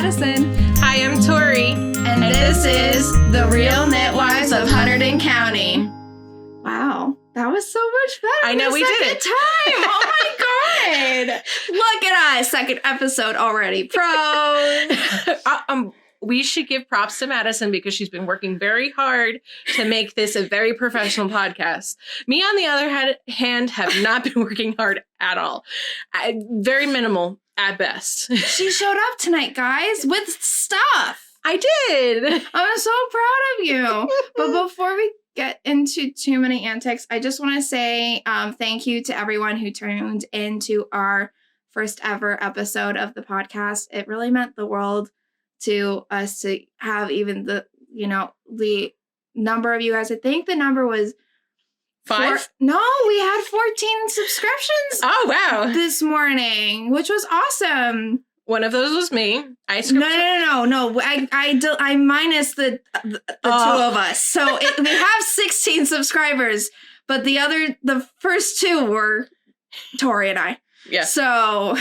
Madison. Hi, I'm Tori. And this is The Real Knitwives of Hunterdon County. Wow, that was so much better. I know we did it. Time. Oh my God. Look at us. Second episode already. Pro. We should give props to Madison because she's been working very hard to make this a very professional podcast. Me, on the other hand, have not been working hard at all. Very minimal at best. She showed up tonight, guys, with stuff. I did. I'm so proud of you. But before we get into too many antics, I just want to say thank you to everyone who tuned into our first ever episode of the podcast. It really meant the world to us to have even the number of you guys. I think the number was 5? No, we had 14 subscriptions. Oh, wow. This morning, which was awesome. One of those was me. No. I minus the two of us. So we have 16 subscribers, but the first 2 were Tori and I. Yeah. So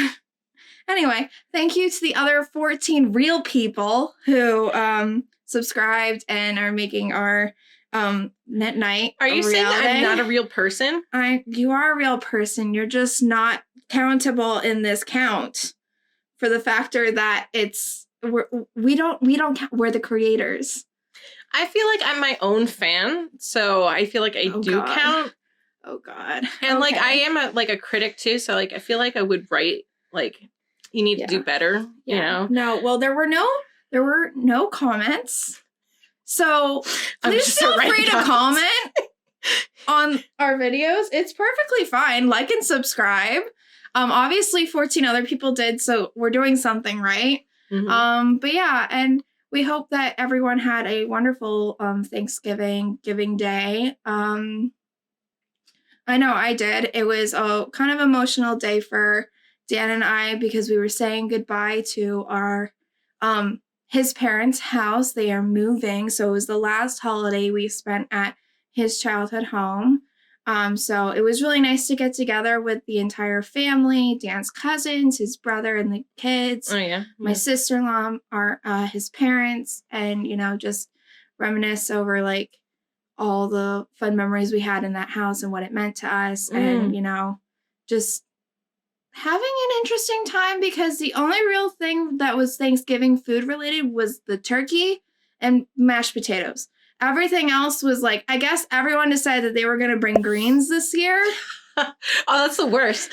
anyway, thank you to the other 14 real people who subscribed and are making our knit night. Are you saying that I'm not a real person? You are a real person. You're just not countable in this count for the factor that we don't count. We're the creators. I feel like I'm my own fan, so I feel like I do count. Oh God. And like I am a critic too, so like I feel like I would write like you need to do better, you know? No, well there were no comments. So please feel free to comment on our videos. It's perfectly fine. Like and subscribe. Obviously 14 other people did, so we're doing something right. Mm-hmm. But yeah, and we hope that everyone had a wonderful Thanksgiving day. I know I did. It was a kind of emotional day for Dan and I because we were saying goodbye to our his parents' house. They are moving, so it was the last holiday we spent at his childhood home. So it was really nice to get together with the entire family, Dan's cousins, his brother, and the kids. Oh, yeah. My sister-in-law, his parents, and, just reminisce over, like, all the fun memories we had in that house and what it meant to us. And, just having an interesting time because the only real thing that was Thanksgiving food-related was the turkey and mashed potatoes. Everything else was like, I guess everyone decided that they were going to bring greens this year. Oh, that's the worst.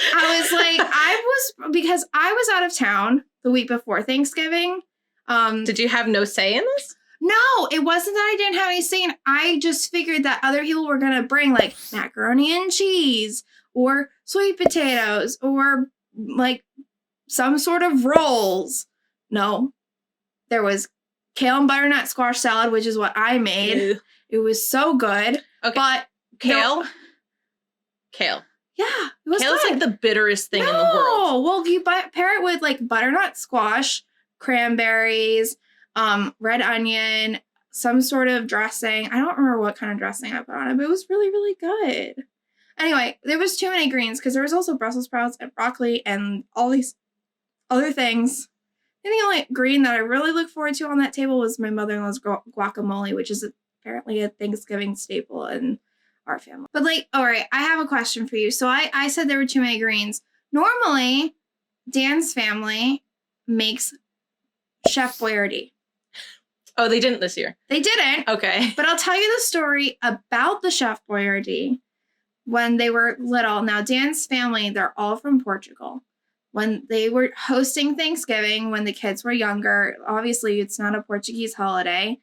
Because I was out of town the week before Thanksgiving. Did you have no say in this? No, it wasn't that I didn't have any say. I just figured that other people were going to bring like macaroni and cheese or sweet potatoes or like some sort of rolls. No, there was kale and butternut squash salad, which is what I made. Ew. It was so good. Okay. But Kale? No. Kale. Yeah, it was Kale is like the bitterest thing in the world. Oh, well, you pair it with like butternut squash, cranberries, red onion, some sort of dressing. I don't remember what kind of dressing I put on it, but it was really, really good. Anyway, there was too many greens because there was also Brussels sprouts and broccoli and all these other things. And the only green that I really look forward to on that table was my mother-in-law's guacamole, which is apparently a Thanksgiving staple in our family. But all right, I have a question for you. So I said there were too many greens. Normally, Dan's family makes Chef Boyardee. Oh, they didn't this year? They didn't. Okay. But I'll tell you the story about the Chef Boyardee when they were little. Now, Dan's family, they're all from Portugal. When they were hosting Thanksgiving, when the kids were younger, obviously it's not a Portuguese holiday.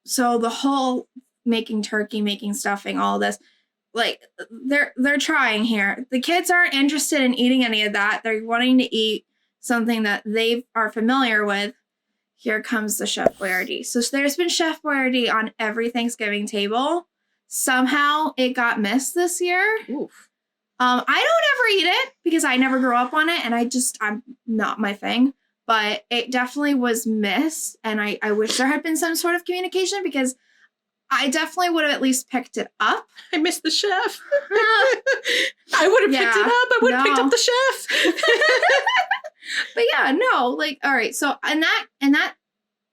So the whole making turkey, making stuffing, all this, like they're trying here. The kids aren't interested in eating any of that. They're wanting to eat something that they are familiar with. Here comes the Chef Boyardee. So there's been Chef Boyardee on every Thanksgiving table. Somehow it got missed this year. Oof. I don't ever eat it because I never grew up on it and I'm not my thing, but it definitely was missed. And I wish there had been some sort of communication because I definitely would have at least picked it up. I missed the chef. I would have picked it up. I would have picked up the chef. But yeah, no, like, all right. So in that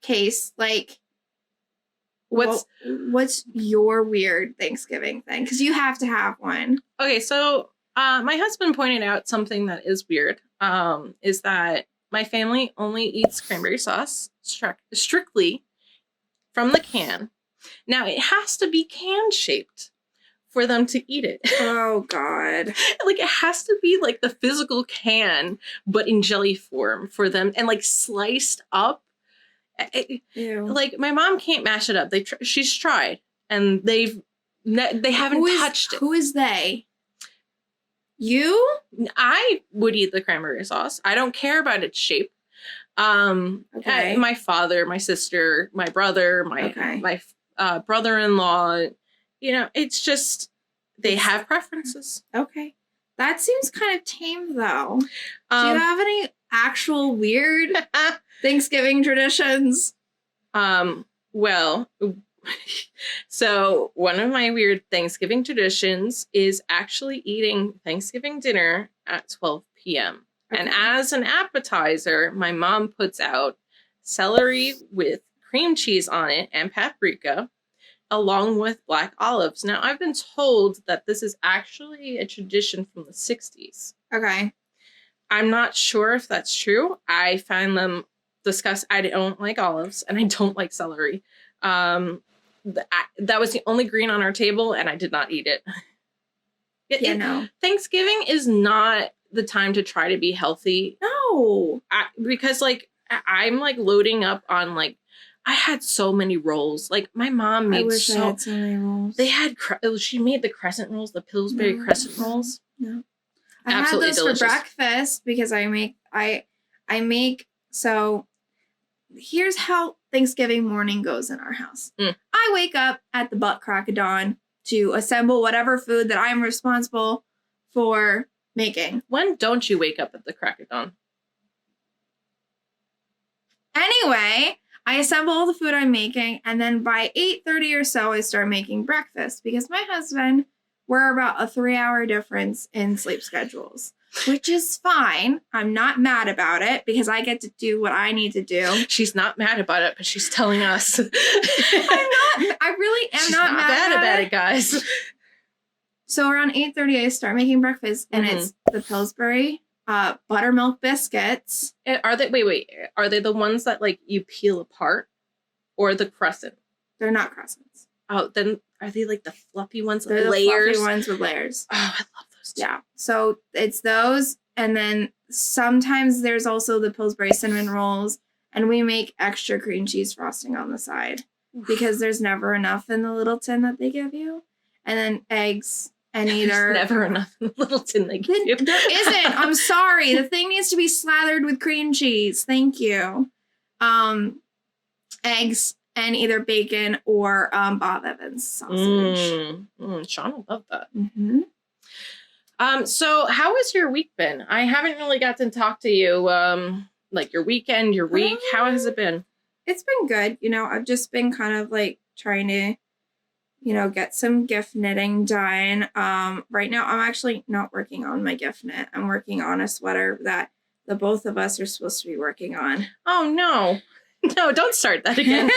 case, like, what's your weird Thanksgiving thing? Because you have to have one. Okay, so my husband pointed out something that is weird. Is that my family only eats cranberry sauce strictly from the can. Now it has to be can shaped for them to eat it. Oh God! Like it has to be like the physical can, but in jelly form for them, and like sliced up. Ew. Like my mom can't mash it up. She's tried, and they haven't touched it. Who is they? You? I would eat the cranberry sauce. I don't care about its shape. Okay. My father, my sister, my brother, my brother-in-law. You know, it's just they have preferences. Okay. That seems kind of tame, though. Do you have any actual weird Thanksgiving traditions? Well, so one of my weird Thanksgiving traditions is actually eating Thanksgiving dinner at 12 p.m. Okay. And as an appetizer, my mom puts out celery with cream cheese on it and paprika, along with black olives. Now, I've been told that this is actually a tradition from the 60s. Okay. I'm not sure if that's true. I find them disgusting. I don't like olives, and I don't like celery. That was the only green on our table, and I did not eat it. No. Thanksgiving is not the time to try to be healthy. No. Because, like, I'm, like, loading up on, like, I had so many rolls. Like, my mom made I had so many rolls. They had, she made the crescent rolls, the Pillsbury crescent rolls. No. I Absolutely had those delicious. for breakfast because I make, so here's how Thanksgiving morning goes in our house. I wake up at the butt crack of dawn to assemble whatever food that I'm responsible for making. When don't you wake up at the crack of dawn? Anyway, I assemble all the food I'm making, and then by 8:30 or so, I start making breakfast because my husband, we're about a 3-hour difference in sleep schedules, which is fine. I'm not mad about it because I get to do what I need to do. She's not mad about it, but she's telling us. I really am she's not mad about it, guys. So around 8:30, I start making breakfast, and it's the Pillsbury buttermilk biscuits. Are they? Wait. Are they the ones that like you peel apart, or the crescent? They're not crescents. Oh, then are they like the fluffy ones with They're layers? The fluffy ones with layers. Oh, I love those too. Yeah. So it's those, and then sometimes there's also the Pillsbury cinnamon rolls, and we make extra cream cheese frosting on the side because there's never enough in the little tin that they give you, and then eggs. And either there's never enough in the little tin they give you. There isn't. I'm sorry. The thing needs to be slathered with cream cheese. Thank you. Eggs and either bacon or Bob Evans sausage. Sean will love that. Mm-hmm. So how has your week been? I haven't really got to talk to you. Like your weekend, your week. How has it been? It's been good. You know, I've just been kind of like trying to, get some gift knitting done. Right now, I'm actually not working on my gift knit. I'm working on a sweater that the both of us are supposed to be working on. Oh, no. No, don't start that again.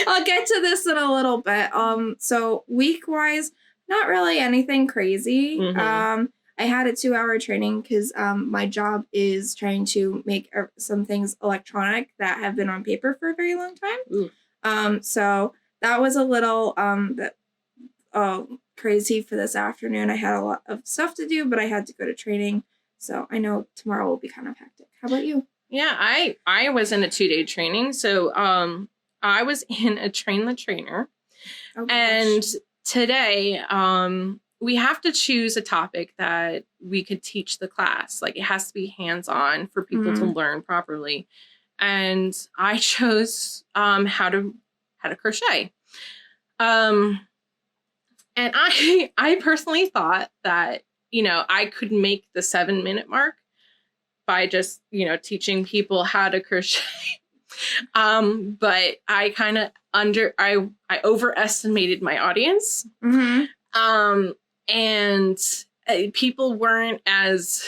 I'll get to this in a little bit. So week-wise, not really anything crazy. Mm-hmm. I had a 2-hour training because my job is trying to make some things electronic that have been on paper for a very long time. Ooh. So that was a little crazy for this afternoon. I had a lot of stuff to do, but I had to go to training. So I know tomorrow will be kind of hectic. How about you? Yeah, I was in a 2-day training. So I was in a train the trainer. Oh, and today we have to choose a topic that we could teach the class. Like it has to be hands-on for people to learn properly. And I chose how to crochet. And I personally thought that, I could make the 7-minute mark by just, teaching people how to crochet. But I kind of I overestimated my audience. Mm-hmm. And people weren't as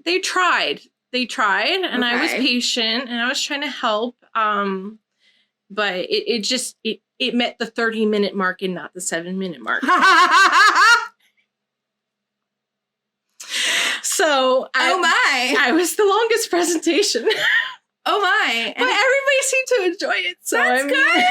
they tried. They tried, and I was Okay. patient, and I was trying to help. But it met the 30-minute mark and not the 7-minute mark. So I was the longest presentation. Oh my! But everybody seemed to enjoy it. So That's good.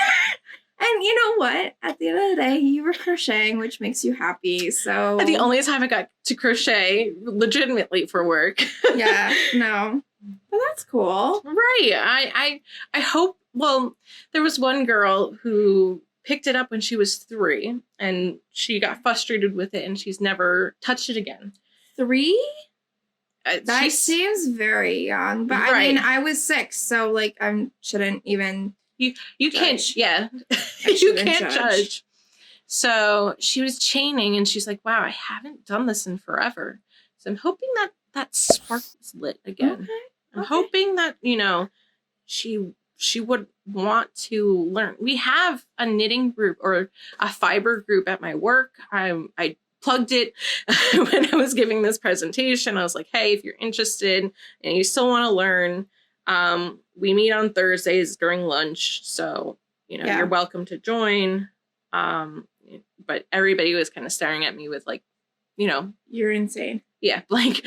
And you know what? At the end of the day, you were crocheting, which makes you happy. So the only time I got to crochet legitimately for work. Yeah, no. But that's cool. Right. I hope, well, there was one girl who picked it up when she was 3 and she got frustrated with it and she's never touched it again. 3? That seems very young. But I mean, I was 6, so like I shouldn't even You judge. can't, yeah. You can't judge. So she was chaining and she's like, wow, I haven't done this in forever. So I'm hoping that spark is lit again. Okay. I'm hoping that, you know, she would want to learn. We have a knitting group or a fiber group at my work. I plugged it when I was giving this presentation. I was like, hey, if you're interested and you still want to learn, we meet on Thursdays during lunch. So, you know, you're welcome to join. But everybody was kind of staring at me with like, you know, you're insane. Yeah, blank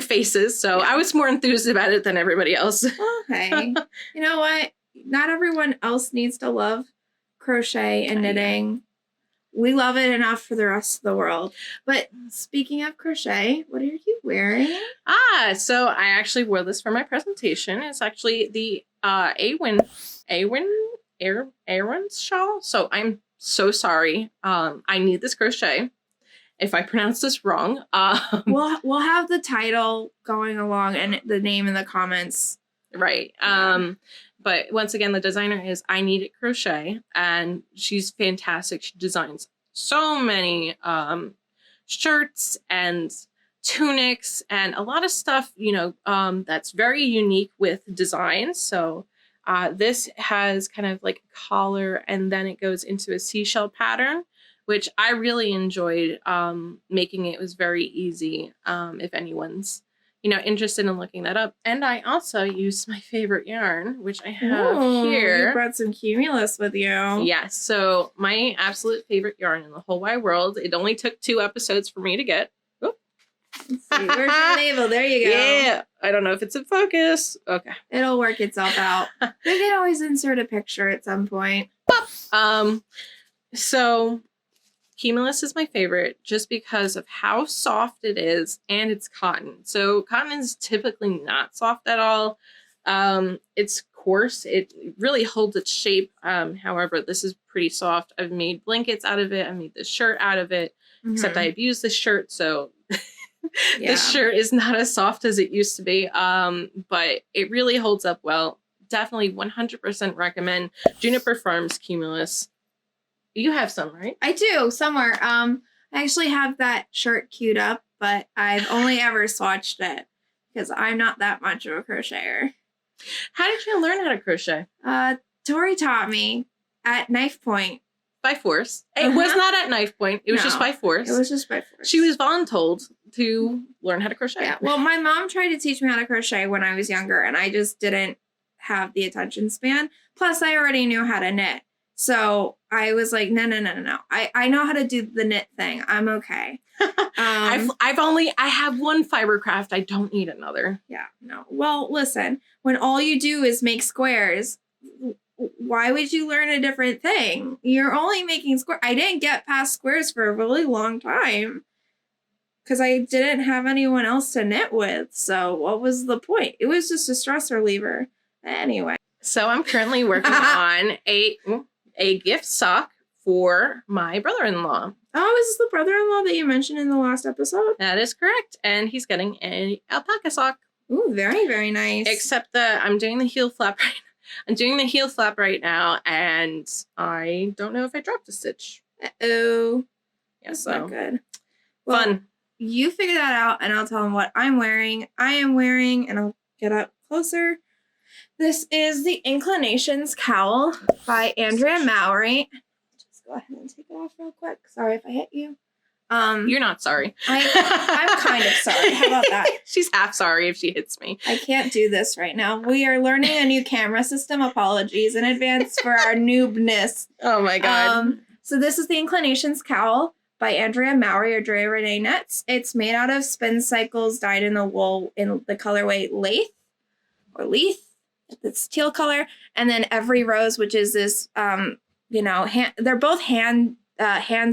faces. So I was more enthused about it than everybody else. Okay. You know what? Not everyone else needs to love crochet and knitting. We love it enough for the rest of the world. But speaking of crochet, what are you wearing? So I actually wore this for my presentation. It's actually the Aerwyn's shawl. So I'm so sorry. I need this crochet. If I pronounce this wrong, we'll have the title going along and the name in the comments. Right. But once again, the designer is I Need It Crochet, and she's fantastic. She designs so many shirts and tunics and a lot of stuff, you know, that's very unique with designs. So this has kind of like a collar, and then it goes into a seashell pattern, which I really enjoyed making. It was very easy if anyone's, you know, interested in looking that up. And I also used my favorite yarn, which I have here. You brought some Cumulus with you. Yes. So my absolute favorite yarn in the whole wide world. It only took 2 episodes for me to get. Oh. Let's see. Where's your label? There you go. Yeah. I don't know if it's in focus. Okay. It'll work itself out. We can always insert a picture at some point. So Cumulus is my favorite just because of how soft it is, and it's cotton. So cotton is typically not soft at all. It's coarse. It really holds its shape. However, this is pretty soft. I've made blankets out of it. I made this shirt out of it, except I abused this shirt. So this shirt is not as soft as it used to be. But it really holds up well. Definitely 100% recommend Juniper Farms Cumulus. You have some, right? I do, somewhere. I actually have that shirt queued up, but I've only ever swatched it because I'm not that much of a crocheter. How did you learn how to crochet? Tori taught me at knife point. By force. It was not at knife point. It was just by force. It was just by force. She was voluntold to learn how to crochet. Yeah. Well, my mom tried to teach me how to crochet when I was younger, and I just didn't have the attention span. Plus, I already knew how to knit. So I was like, no. I know how to do the knit thing. I'm okay. I have one fibercraft. I don't need another. Yeah, no. Well, listen, when all you do is make squares, why would you learn a different thing? You're only making squares. I didn't get past squares for a really long time because I didn't have anyone else to knit with. So what was the point? It was just a stress reliever. Anyway. So I'm currently working on a gift sock for my brother-in-law. Oh, is this the brother-in-law that you mentioned in the last episode? That is correct. And he's getting an alpaca sock. Ooh, very, very nice. Except that I'm doing the heel flap right now. I'm doing the heel flap right now, and I don't know if I dropped a stitch. Uh-oh. Yeah, That's so not good. Well, fun. You figure that out, and I'll tell them what I'm wearing. I am wearing, and I'll get up closer. This is the Inclinations Cowl by Andrea Mowery. Just go ahead and take it off real quick. Sorry if I hit you. You're not sorry. I'm kind of sorry. How about that? She's half sorry if she hits me. I can't do this right now. We are learning a new camera system. Apologies in advance for our noobness. Oh my god. So this is the Inclinations Cowl by Andrea, Mowery, or Drea, Renee Nets. It's made out of spin cycles dyed in the wool in the colorway Leith. It's teal color. And then every rose, which is this, they're both hand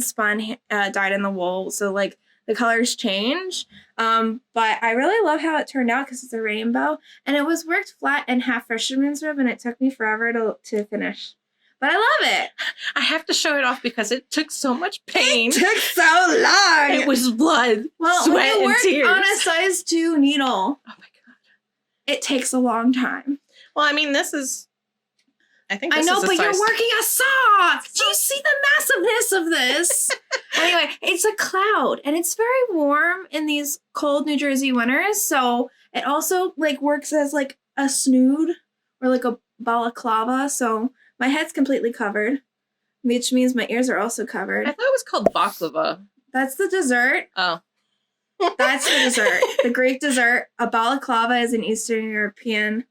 spun, dyed in the wool. So like the colors change. But I really love how it turned out because it's a rainbow. And it was worked flat and half fisherman's rib, and it took me forever to finish. But I love it. I have to show it off because it took so much pain. It took so long. It was blood, sweat, and tears. On a size 2 needle. Oh my god. It takes a long time. Well, I mean, this is... I think this I know, is a but size... you're working a sock. Do you see the massiveness of this? Anyway, it's a cloud, and it's very warm in these cold New Jersey winters. So it also like works as like a snood or like a balaclava. So my head's completely covered, which means my ears are also covered. I thought it was called baklava. That's the dessert. Oh. That's the dessert. The Greek dessert. A balaclava is an Eastern European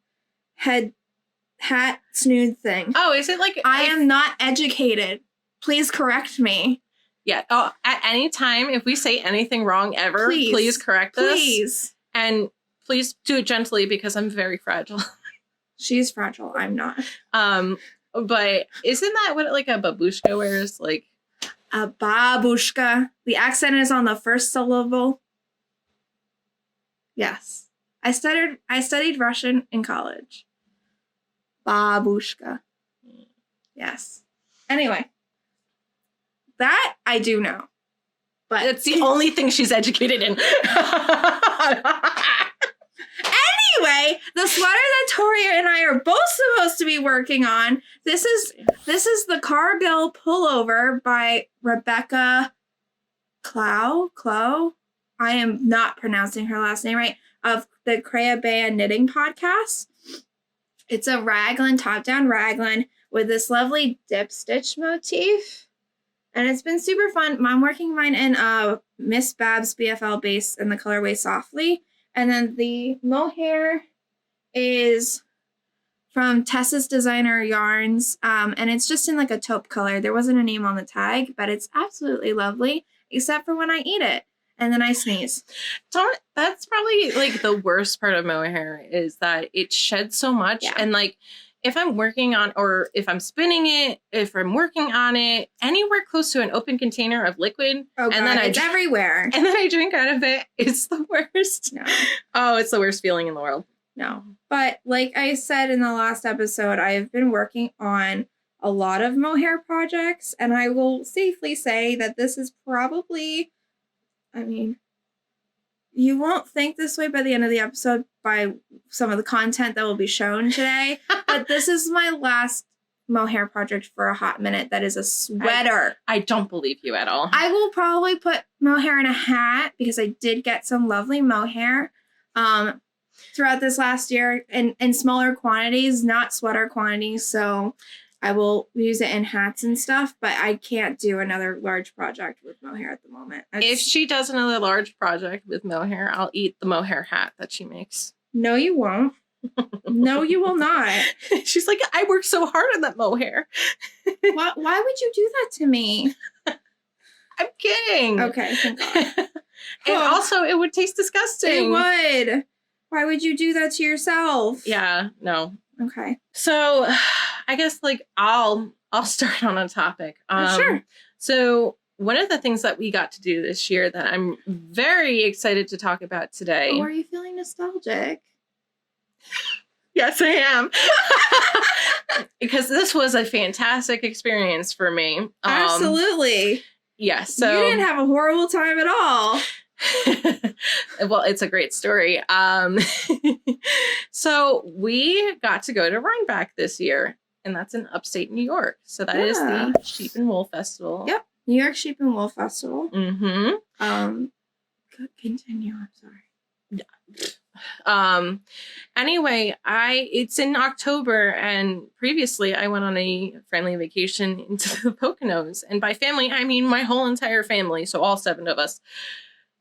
hat snood thing. Oh, is it like... I am not educated. Please correct me. Yeah. Oh, at any time, if we say anything wrong ever, please correct us. Please. And please do it gently because I'm very fragile. She's fragile. I'm not. But isn't that what like a babushka wears? Like a babushka. The accent is on the first syllable. Yes. I studied Russian in college. Babushka. Yes. Anyway. That I do know. But it's the only thing she's educated in. Anyway, the sweater that Toria and I are both supposed to be working on. This is the Cargill pullover by Rebecca Clow. I am not pronouncing her last name right. Of the Crochet Knitting podcast. It's a raglan, top-down raglan with this lovely dip stitch motif. And it's been super fun. I'm working mine in Miss Babs BFL base in the colorway Softly. And then the mohair is from Tessa's Designer Yarns. And it's just in like a taupe color. There wasn't a name on the tag, but it's absolutely lovely, except for when I eat it. And then I sneeze. That's probably like the worst part of mohair is that it sheds so much. Yeah. And like if I'm working on, or if I'm spinning it, if I'm working on it, anywhere close to an open container of liquid, and then it's everywhere. And then I drink out of it, it's the worst. No. Oh, it's the worst feeling in the world. No. But like I said in the last episode, I have been working on a lot of mohair projects, and I will safely say that this is probably, I mean, you won't think this way by the end of the episode by some of the content that will be shown today, but this is my last mohair project for a hot minute that is a sweater. I don't believe you at all. I will probably put mohair in a hat because I did get some lovely mohair throughout this last year in smaller quantities, not sweater quantities, so I will use it in hats and stuff, but I can't do another large project with mohair at the moment. If she does another large project with mohair, I'll eat the mohair hat that she makes. No, you won't. No, you will not. She's like, I worked so hard on that mohair. Why would you do that to me? I'm kidding. Okay, thank God. And also, it would taste disgusting. It would. Why would you do that to yourself? Yeah, no. Okay. So, I guess like I'll start on a topic. Sure. So one of the things that we got to do this year that I'm very excited to talk about today. Oh, are you feeling nostalgic? Yes, I am. Because this was a fantastic experience for me. Absolutely. Yes. So you didn't have a horrible time at all. Well, it's a great story. So we got to go to Rhinebeck this year, and that's in upstate New York. So that is the Sheep and Wool Festival. Yep, New York Sheep and Wool Festival. Mm-hmm. Continue. I'm sorry. Anyway, it's in October, and previously I went on a family vacation into the Poconos, and by family I mean my whole entire family, so all 7 of us.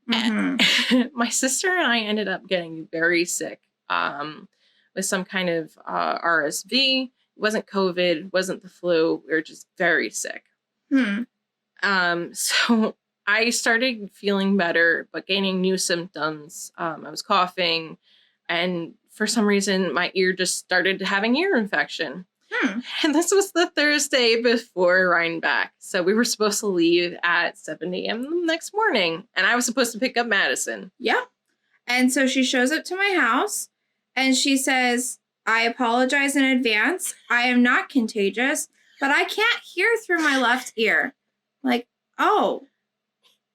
My sister and I ended up getting very sick with some kind of RSV. It wasn't COVID, it wasn't the flu. We were just very sick. So I started feeling better, but gaining new symptoms. I was coughing, and for some reason, my ear just started having ear infection. And this was the Thursday before Rhinebeck. So we were supposed to leave at 7 a.m. the next morning, and I was supposed to pick up Madison. Yeah. And so she shows up to my house, and she says, I apologize in advance. I am not contagious, but I can't hear through my left ear. Like, oh,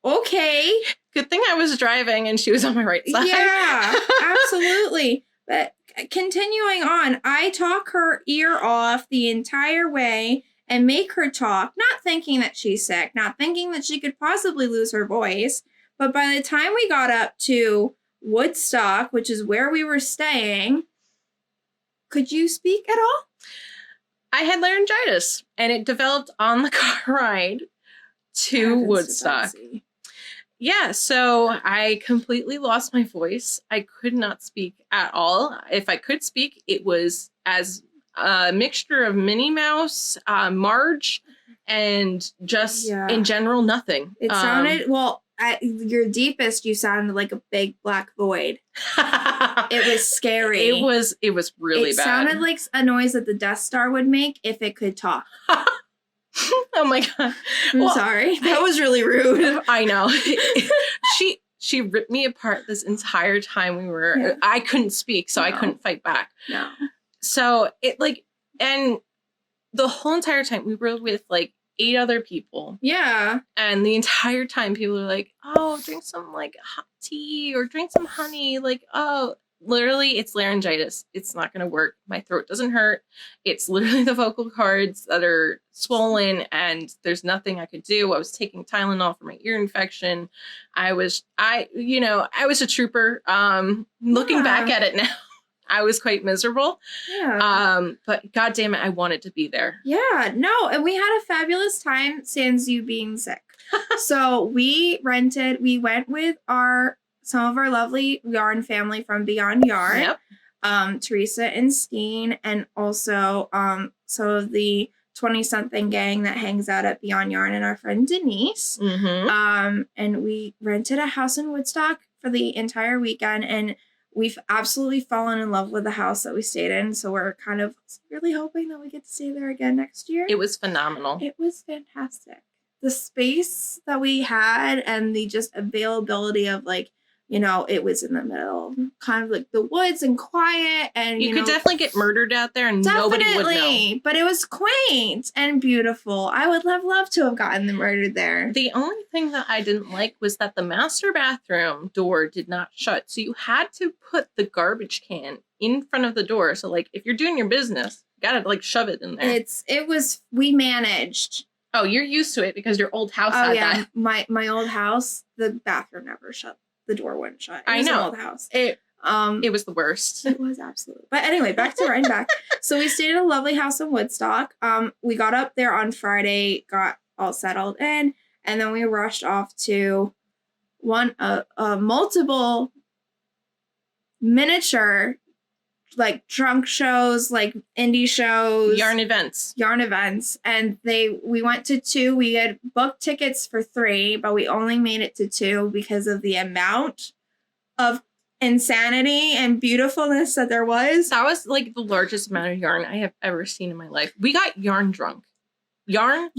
okay. Good thing I was driving and she was on my right side. Yeah, absolutely. But continuing on, I talk her ear off the entire way and make her talk, not thinking that she's sick, not thinking that she could possibly lose her voice. But by the time we got up to Woodstock, which is where we were staying, could you speak at all? I had laryngitis, and it developed on the car ride to Woodstock. Yeah, so I completely lost my voice. I could not speak at all. If I could speak, it was as a mixture of Minnie Mouse, Marge, and just in general, nothing. It sounded, at your deepest, you sounded like a big black void. It was scary. It was really bad. It sounded like a noise that the Death Star would make if it could talk. Oh my God. I'm sorry. That was really rude. I know. She ripped me apart this entire time we were, I couldn't speak, so I couldn't fight back. No. So and the whole entire time we were with 8 other people. Yeah. And the entire time people are like, oh, drink some hot tea or drink some honey. Literally, it's laryngitis. It's not going to work. My throat doesn't hurt. It's literally the vocal cords that are swollen, and there's nothing I could do. I was taking Tylenol for my ear infection. I was a trooper. Looking back at it now, I was quite miserable. Yeah. But God damn it, I wanted to be there. Yeah. No, and we had a fabulous time sans you being sick. So we went with some of our lovely yarn family from Beyond Yarn. Yep. Teresa and Steen, and also some of the 20-something gang that hangs out at Beyond Yarn, and our friend Denise. Mm-hmm. And we rented a house in Woodstock for the entire weekend, and we've absolutely fallen in love with the house that we stayed in. So we're kind of really hoping that we get to stay there again next year. It was phenomenal. It was fantastic. The space that we had and the just availability of it was in the middle, kind of the woods and quiet, and you could definitely get murdered out there and nobody would know. But it was quaint and beautiful. I would have loved to have gotten them murdered there. The only thing that I didn't like was that the master bathroom door did not shut, so you had to put the garbage can in front of the door. So if you're doing your business, you gotta shove it in there. We managed. Oh, you're used to it because your old house had that. My old house, the bathroom never shut. The door wouldn't shut. I know. An old house. It was the worst. It was absolutely. But anyway, back to Rhinebeck. So we stayed at a lovely house in Woodstock. We got up there on Friday, got all settled in, and then we rushed off to multiple miniature trunk shows, indie shows, yarn events, and we went to 2. We had booked tickets for 3, but we only made it to 2 because of the amount of insanity and beautifulness that there was. That was the largest amount of yarn I have ever seen in my life. We got yarn drunk. Drunk.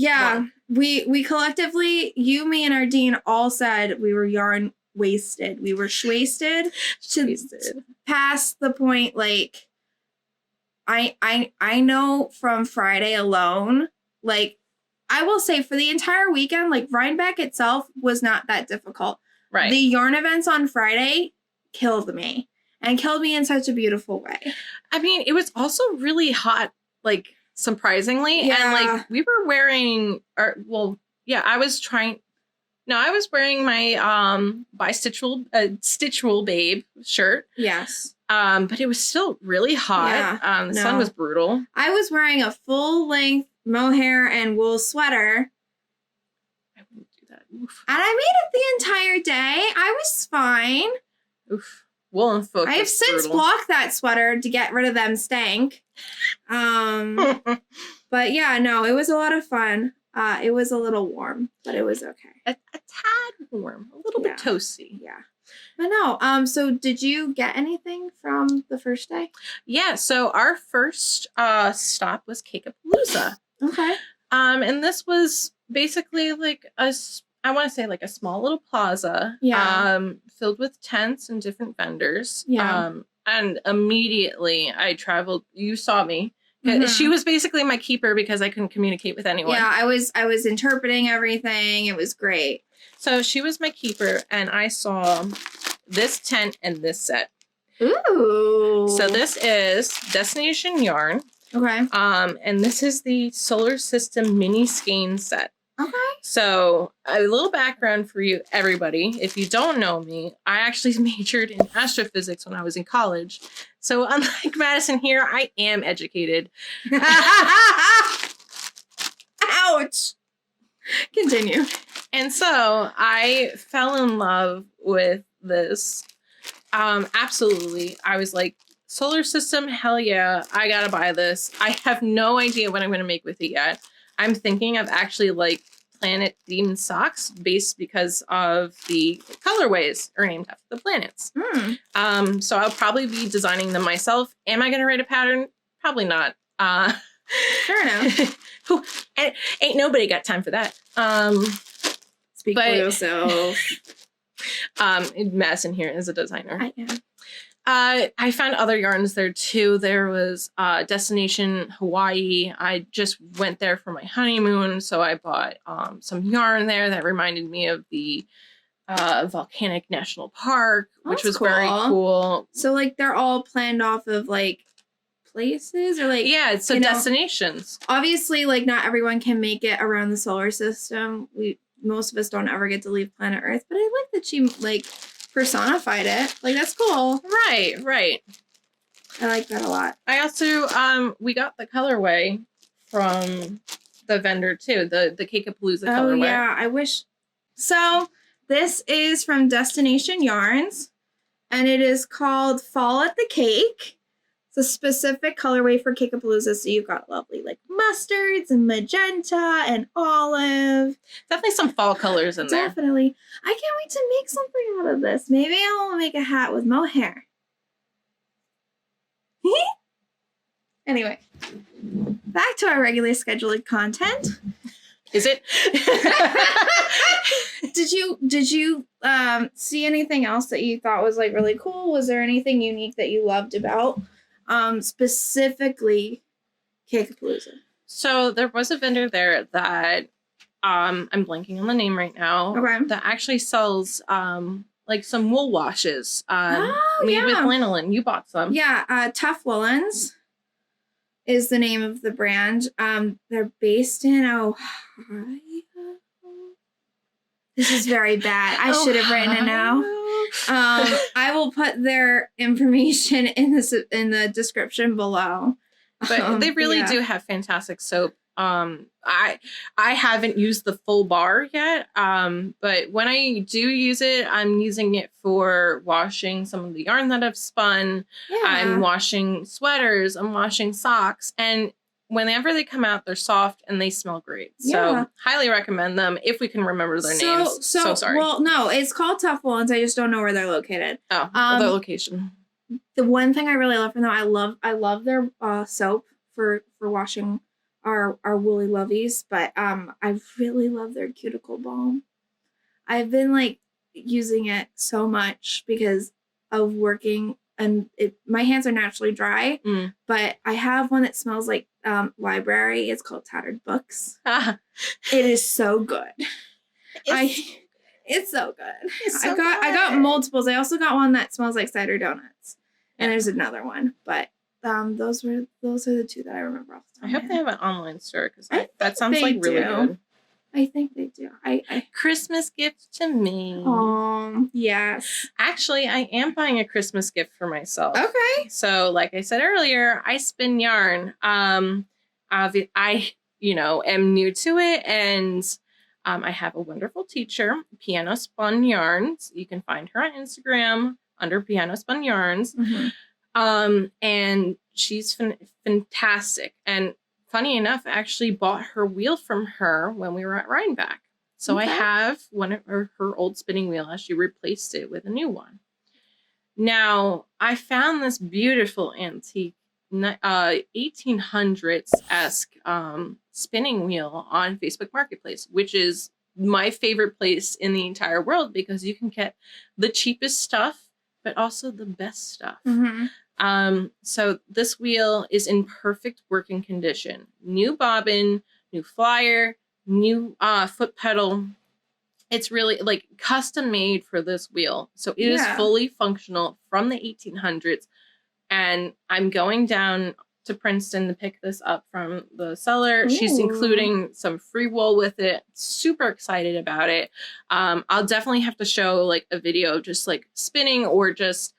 We collectively, you, me, and our dean all said we were yarn wasted. We were shwasted to past the point. I know from Friday alone, I will say for the entire weekend, Rhinebeck itself was not that difficult. Right. The yarn events on Friday killed me, and killed me in such a beautiful way. I mean, it was also really hot, surprisingly. Yeah. And we were wearing I was trying. No, I was wearing my Stitchwell Babe shirt. Yes. But it was still really hot. Yeah, The sun was brutal. I was wearing a full-length mohair and wool sweater. I wouldn't do that. Oof. And I made it the entire day. I was fine. Oof. Woolen folk. I have since blocked that sweater to get rid of them stank. But yeah, no, it was a lot of fun. It was a little warm, but it was okay. A tad warm, a little bit toasty. Yeah. But no, so did you get anything from the first day? Yeah, so our first stop was Cakapalooza. Okay. And this was basically like I want to say like a small little plaza. Yeah. Filled with tents and different vendors. Yeah. And immediately I traveled. You saw me. Mm-hmm. She was basically my keeper because I couldn't communicate with anyone. Yeah, I was interpreting everything. It was great. So she was my keeper, and I saw this tent and this set. Ooh. So this is Destination Yarn. Okay. And this is the Solar System mini skein set. Okay. So a little background for you, everybody. If you don't know me, I actually majored in astrophysics when I was in college. So unlike Madison here, I am educated. Ouch. Continue. And so I fell in love with this. Absolutely. I was like, solar system, hell yeah, I gotta buy this. I have no idea what I'm going to make with it yet. I'm thinking of actually like planet themed socks based because of the colorways are named after the planets. So I'll probably be designing them myself. Am I going to write a pattern? Probably not. Fair enough. Ain't nobody got time for that. Speak for yourself. Madison here is a designer. I am. I found other yarns there too. There was Destination Hawaii. I just went there for my honeymoon, so I bought some yarn there that reminded me of the Volcanic National Park, which was cool. very cool. So like they're all planned off of like places or like so destinations. Obviously, like not everyone can make it around the solar system. Most of us don't ever get to leave planet Earth, but I like that she like personified it. Like that's cool. Right. I like that a lot. I also we got the colorway from the vendor too, the Cakapalooza colorway. Oh yeah, I wish. So this is from Destination Yarns, and it is called Fall at the Cake. It's a specific colorway for Cakapalooza, so you've got lovely like mustards and magenta and olive. Definitely some fall colors in there. Definitely. I can't wait to make something out of this. Maybe I'll make a hat with mohair. Anyway, back to our regularly scheduled content. Is it? Did you see anything else that you thought was like really cool? Was there anything unique that you loved about specifically Cakapalooza? So there was a vendor there that I'm blanking on the name right now. Okay. That actually sells like some wool washes made with lanolin. You bought some. Yeah, Tough Woolens is the name of the brand. They're based in Ohio. This is very bad. I should have written it now. I will put their information in the description below. But they really do have fantastic soap. I haven't used the full bar yet. But when I do use it, I'm using it for washing some of the yarn that I've spun. Yeah. I'm washing sweaters. I'm washing socks. And whenever they come out, they're soft and they smell great. So highly recommend them if we can remember their names. So sorry. Well, no, it's called Tough Woolens. I just don't know where they're located. Oh, the location. The one thing I really love from them, I love their soap for washing our woolly lovies, but I really love their cuticle balm. I've been like using it so much because of working, and my hands are naturally dry, but I have one that smells like library. It's called Tattered Books. It is so good. It's so good. I got multiples. I also got one that smells like cider donuts, and there's another one, but those are the two that I remember off the top I hope they have an online store because that sounds like really good. I think they do. I Christmas gift to me. yes. Actually, I am buying a Christmas gift for myself. Okay. So, like I said earlier, I spin yarn. I am new to it, and I have a wonderful teacher, Piano Spun Yarns. You can find her on Instagram under Piano Spun Yarns. And she's fantastic. And funny enough, I actually bought her wheel from her when we were at Rhinebeck. So I have one of her old spinning wheel as she replaced it with a new one. Now, I found this beautiful antique 1800s-esque spinning wheel on Facebook Marketplace, which is my favorite place in the entire world because you can get the cheapest stuff, but also the best stuff. So this wheel is in perfect working condition. New bobbin, new flyer, new foot pedal. It's really like custom made for this wheel. So it is fully functional from the 1800s. And I'm going down to Princeton to pick this up from the seller. Ooh. She's including some free wool with it. Super excited about it. I'll definitely have to show like a video just like spinning, or just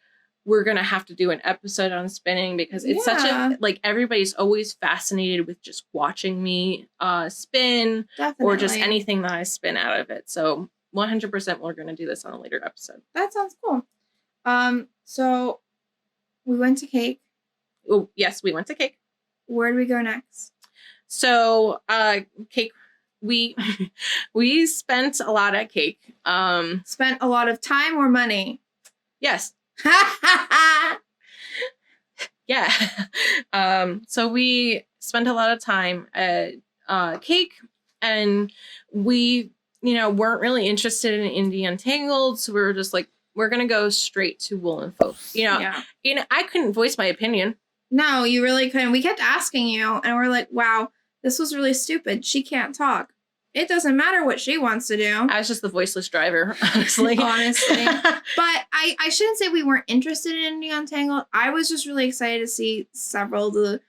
we're going to have to do an episode on spinning because it's such a, like, everybody's always fascinated with just watching me spin. Definitely. Or just anything that I spin out of it. So 100% we're going to do this on a later episode. That sounds cool. So we went to Cake. Oh, yes, we went to Cake. Where do we go next? So, Cake, we spent a lot at Cake. Spent a lot of time or money? Yes. Yeah. So we spent a lot of time at Cake, and we, weren't really interested in indie untangled. So we were just like, we're going to go straight to Wool and Folk. I couldn't voice my opinion. No, you really couldn't. We kept asking you, and we're like, wow, this was really stupid. She can't talk. It doesn't matter what she wants to do. I was just the voiceless driver, honestly. But I shouldn't say we weren't interested in Indie Untangled. I was just really excited to see several of the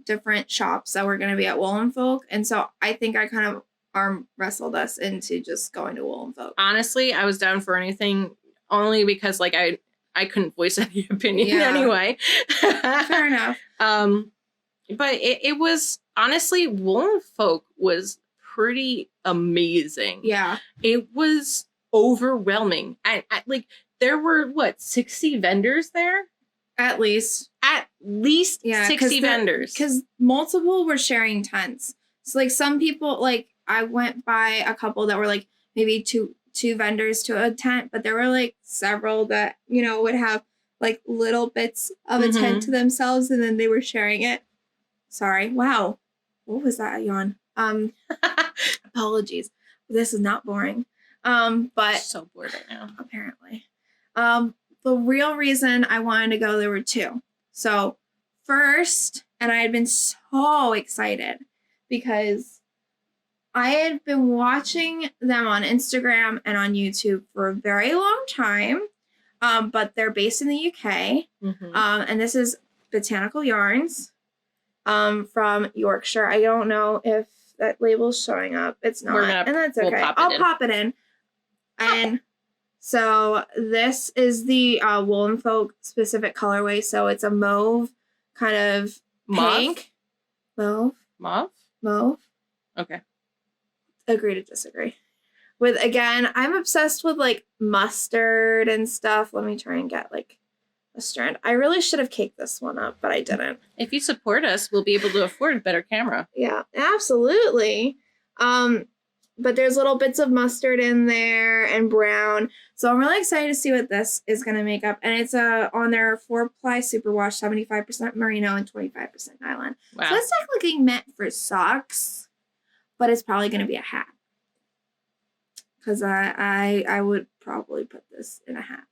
different shops that were going to be at Wool and Folk. And so I think I kind of arm wrestled us into just going to Wool and Folk. Honestly, I was down for anything only because like I couldn't voice any opinion anyway. Fair enough. But it was honestly, Wool and Folk was pretty amazing. Yeah. It was overwhelming. I like there were 60 vendors there? At least 60 vendors. Because multiple were sharing tents. So like some people, like I went by a couple that were like maybe two vendors to a tent, but there were like several that, would have like little bits of a tent to themselves, and then they were sharing it. Sorry. Wow. What was that yawn? Apologies. This is not boring. But I'm so bored right now. Apparently. The real reason I wanted to go, there were two. So first, and I had been so excited because I had been watching them on Instagram and on YouTube for a very long time. But they're based in the UK. And this is Botanical Yarns from Yorkshire. I don't know if that label's showing up. It's not. And that's okay. I'll pop it in. And so this is the Wool and Folk specific colorway. So it's a mauve kind of pink. Mauve? Okay. Agree to disagree. With, again, I'm obsessed with like mustard and stuff. Let me try and get like a strand. I really should have caked this one up, but I didn't. If you support us, we'll be able to afford a better camera. Yeah, absolutely. But there's little bits of mustard in there and brown. So I'm really excited to see what this is going to make up. And it's on their 4-ply superwash, 75% merino and 25% nylon. Wow. So it's technically meant for socks, but it's probably going to be a hat. Because I would probably put this in a hat.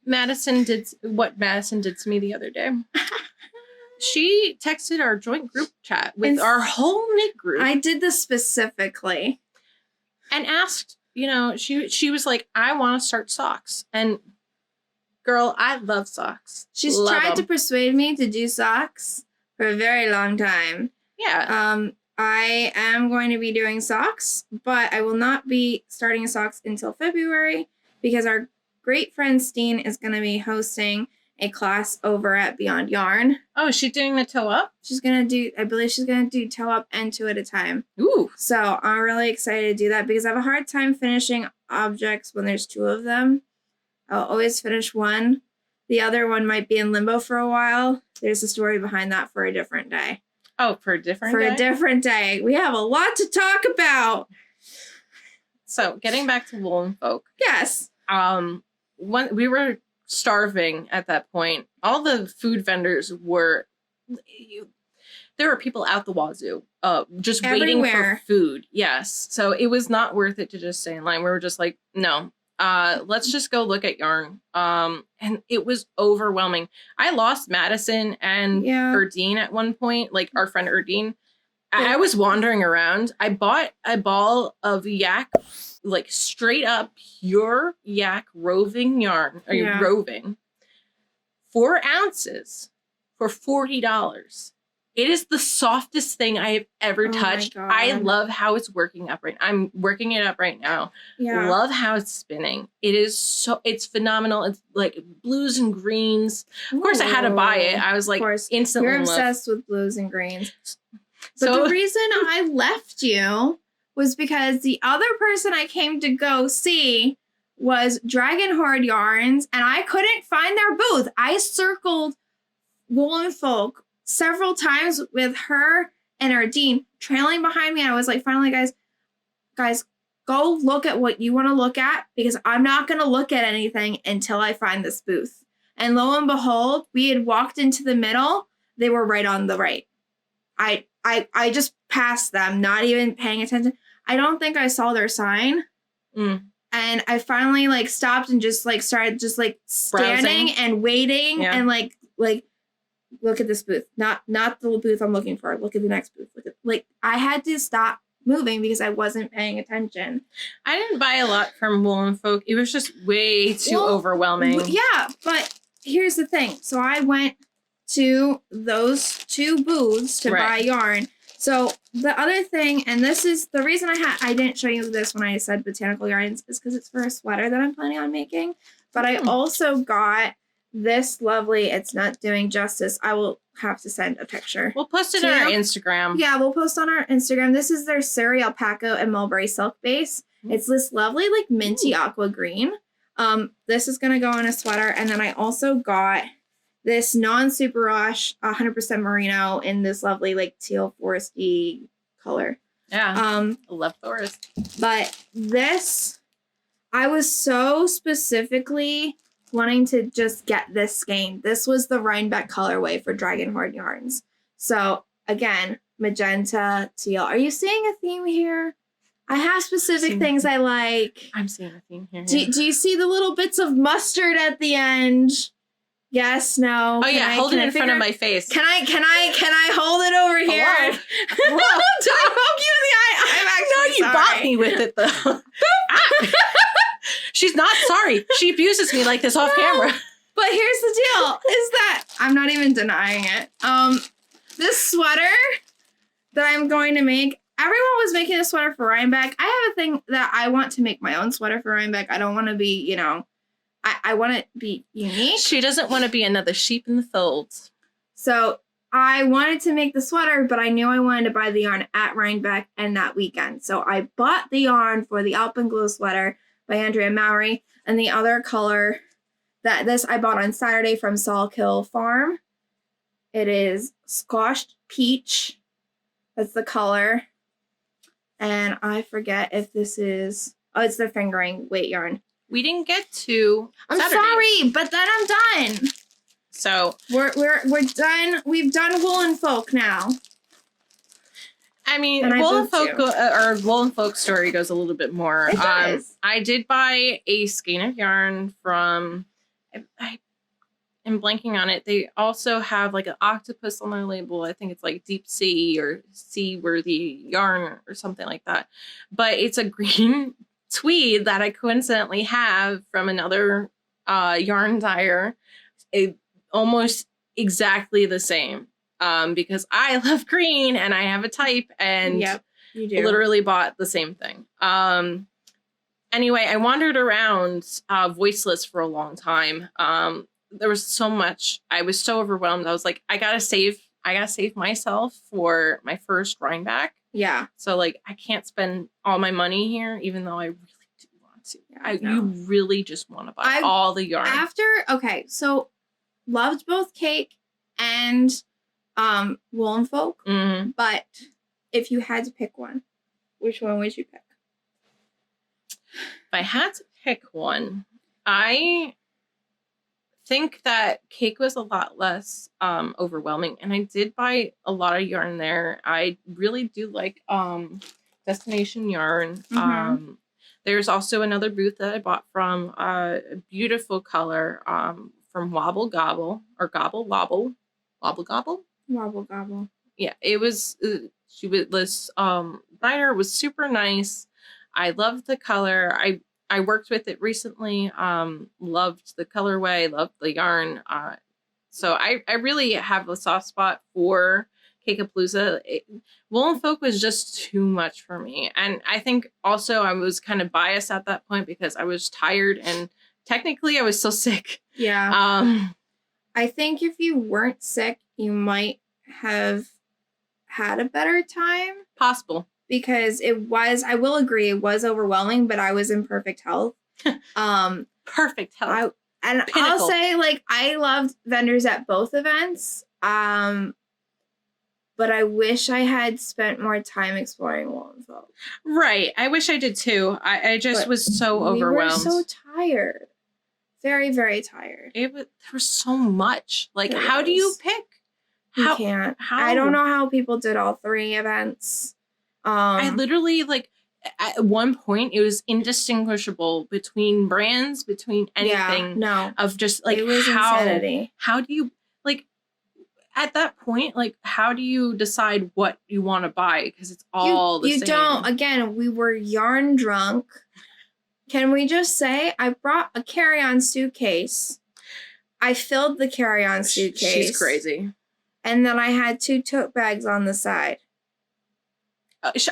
Madison did what Madison did to me the other day. She texted our joint group chat with our whole knit group. I did this specifically. And asked, she was like, I want to start socks. And girl, I love socks. She's tried to persuade me to do socks for a very long time. Yeah. I am going to be doing socks, but I will not be starting socks until February because our great friend Steen is going to be hosting a class over at Beyond Yarn. Oh, is she doing the toe up? I believe she's going to do toe up and two at a time. Ooh. So I'm really excited to do that because I have a hard time finishing objects when there's two of them. I'll always finish one. The other one might be in limbo for a while. There's a story behind that for a different day. Oh, for a different day? For a different day. We have a lot to talk about. So, getting back to Woolen Folk. Yes. When we were starving at that point, all the food vendors were... There were people out the wazoo, just Everywhere. waiting for food. Yes. So, it was not worth it to just stay in line. We were just like, no. Let's just go look at yarn. And it was overwhelming. I lost Madison and Erdine at one point, like our friend Erdine. I was wandering around. I bought a ball of yak, like straight up pure yak roving yarn, roving, 4 ounces for $40. It is the softest thing I have ever touched. I love how it's working up right now. I'm working it up right now. Yeah. Love how it's spinning. It's phenomenal. It's like blues and greens. Of course, I had to buy it. I was like instantly You're obsessed with blues and greens. But the reason I left you was because the other person I came to go see was Dragon Horde Yarns, and I couldn't find their booth. I circled Woolen Folk several times with her and Erdine trailing behind me. I was like, finally, guys, go look at what you want to look at because I'm not going to look at anything until I find this booth. And lo and behold, we had walked into the middle. They were right on the right. I just passed them, not even paying attention. I don't think I saw their sign. And I finally stopped and just started just standing and waiting and like look at this booth. Not the booth I'm looking for. Look at the next booth. I had to stop moving because I wasn't paying attention. I didn't buy a lot from Woolen Folk. It was just way too overwhelming. Yeah, but here's the thing. So I went to those 2 booths to buy yarn. So the other thing, and this is the reason I didn't show you this when I said botanical yarns, is because it's for a sweater that I'm planning on making. But I also got this lovely, it's not doing justice. I will have to send a picture. We'll post it on our Instagram. Yeah, we'll post on our Instagram. This is their Surrey alpaca and mulberry silk base. It's this lovely minty aqua green. This is gonna go on a sweater, and then I also got this non-super wash 100% merino in this lovely teal foresty color. Yeah. I love forest. But this, I was so specifically wanting to just get this skein. This was the Rhinebeck colorway for Dragon Horde Yarns. So again, magenta, teal. Are you seeing a theme here? I have specific things I like. I'm seeing a theme here. Do you see the little bits of mustard at the end? Yes, no. Oh yeah, hold it in front of my face. Can I hold it over here? Hello. Do I poke you in the eye? I'm actually you bought me with it though. She's not sorry. She abuses me like this off camera. But here's the deal: is that I'm not even denying it. This sweater that I'm going to make. Everyone was making a sweater for Rhinebeck. I have a thing that I want to make my own sweater for Rhinebeck. I don't want to be, I want to be unique. She doesn't want to be another sheep in the folds. So I wanted to make the sweater, but I knew I wanted to buy the yarn at Rhinebeck and that weekend. So I bought the yarn for the Alpenglow sweater by Andrea Mowery, and the other color this I bought on Saturday from Salkill Farm. It is Squashed Peach. That's the color. And I forget if this is... Oh, it's the fingering weight yarn. We didn't get to I'm Saturday. sorry, but then I'm done. So we're done. We've done Woolen Folk now. I mean, Woolen Folk story goes a little bit more. It does. I did buy a skein of yarn from. I am blanking on it. They also have an octopus on their label. I think it's deep sea or seaworthy yarn or something like that. But it's a green tweed that I coincidentally have from another yarn dyer. Almost exactly the same. because I love green and I have a type and Yep, you do. literally bought the same thing. Anyway, I wandered around voiceless for a long time. There was so much. I was so overwhelmed. I was like, I gotta save myself for my first Rhineback. Yeah. So like, I can't spend all my money here, even though I really do want to. Yeah, You really just want to buy all the yarn. So loved both Cake and Wool & Folk, but if you had to pick one, which one would you pick? If I had to pick one, I think that Cake was a lot less overwhelming, and I did buy a lot of yarn there. I really do like Destination Yarn. There's also another booth that I bought from, a beautiful color from Wobble Gobble or Gobble Wobble. Wobble Gobble? Wobble Gobble. Yeah, it was, this binder was super nice. I loved the color. I worked with it recently. Loved the colorway, loved the yarn. So I really have a soft spot for Cake-A-Palooza. Wool & Folk was just too much for me. And I think also I was kind of biased at that point because I was tired and technically I was still sick. Yeah. I think if you weren't sick, you might have had a better time. Possible. Because I will agree, it was overwhelming, but I was in perfect health. Perfect health. I'll say, like, I loved vendors at both events. But I wish I had spent more time exploring Wool & Folk. Right. I wish I did too. I just was so overwhelmed. We were so tired. Very, very tired. There was so much. Like, how do you pick? You can't. I don't know how people did all 3 events. I literally, like, at one point, it was indistinguishable between brands, between anything. Yeah, no. Of just, like, it was insanity. How do you, like, at that point, like, how do you decide what you want to buy? Because it's all the same. You don't. Again, we were yarn drunk. Can we just say, I brought a carry-on suitcase. I filled the carry-on suitcase. She's crazy. And then I had 2 tote bags on the side.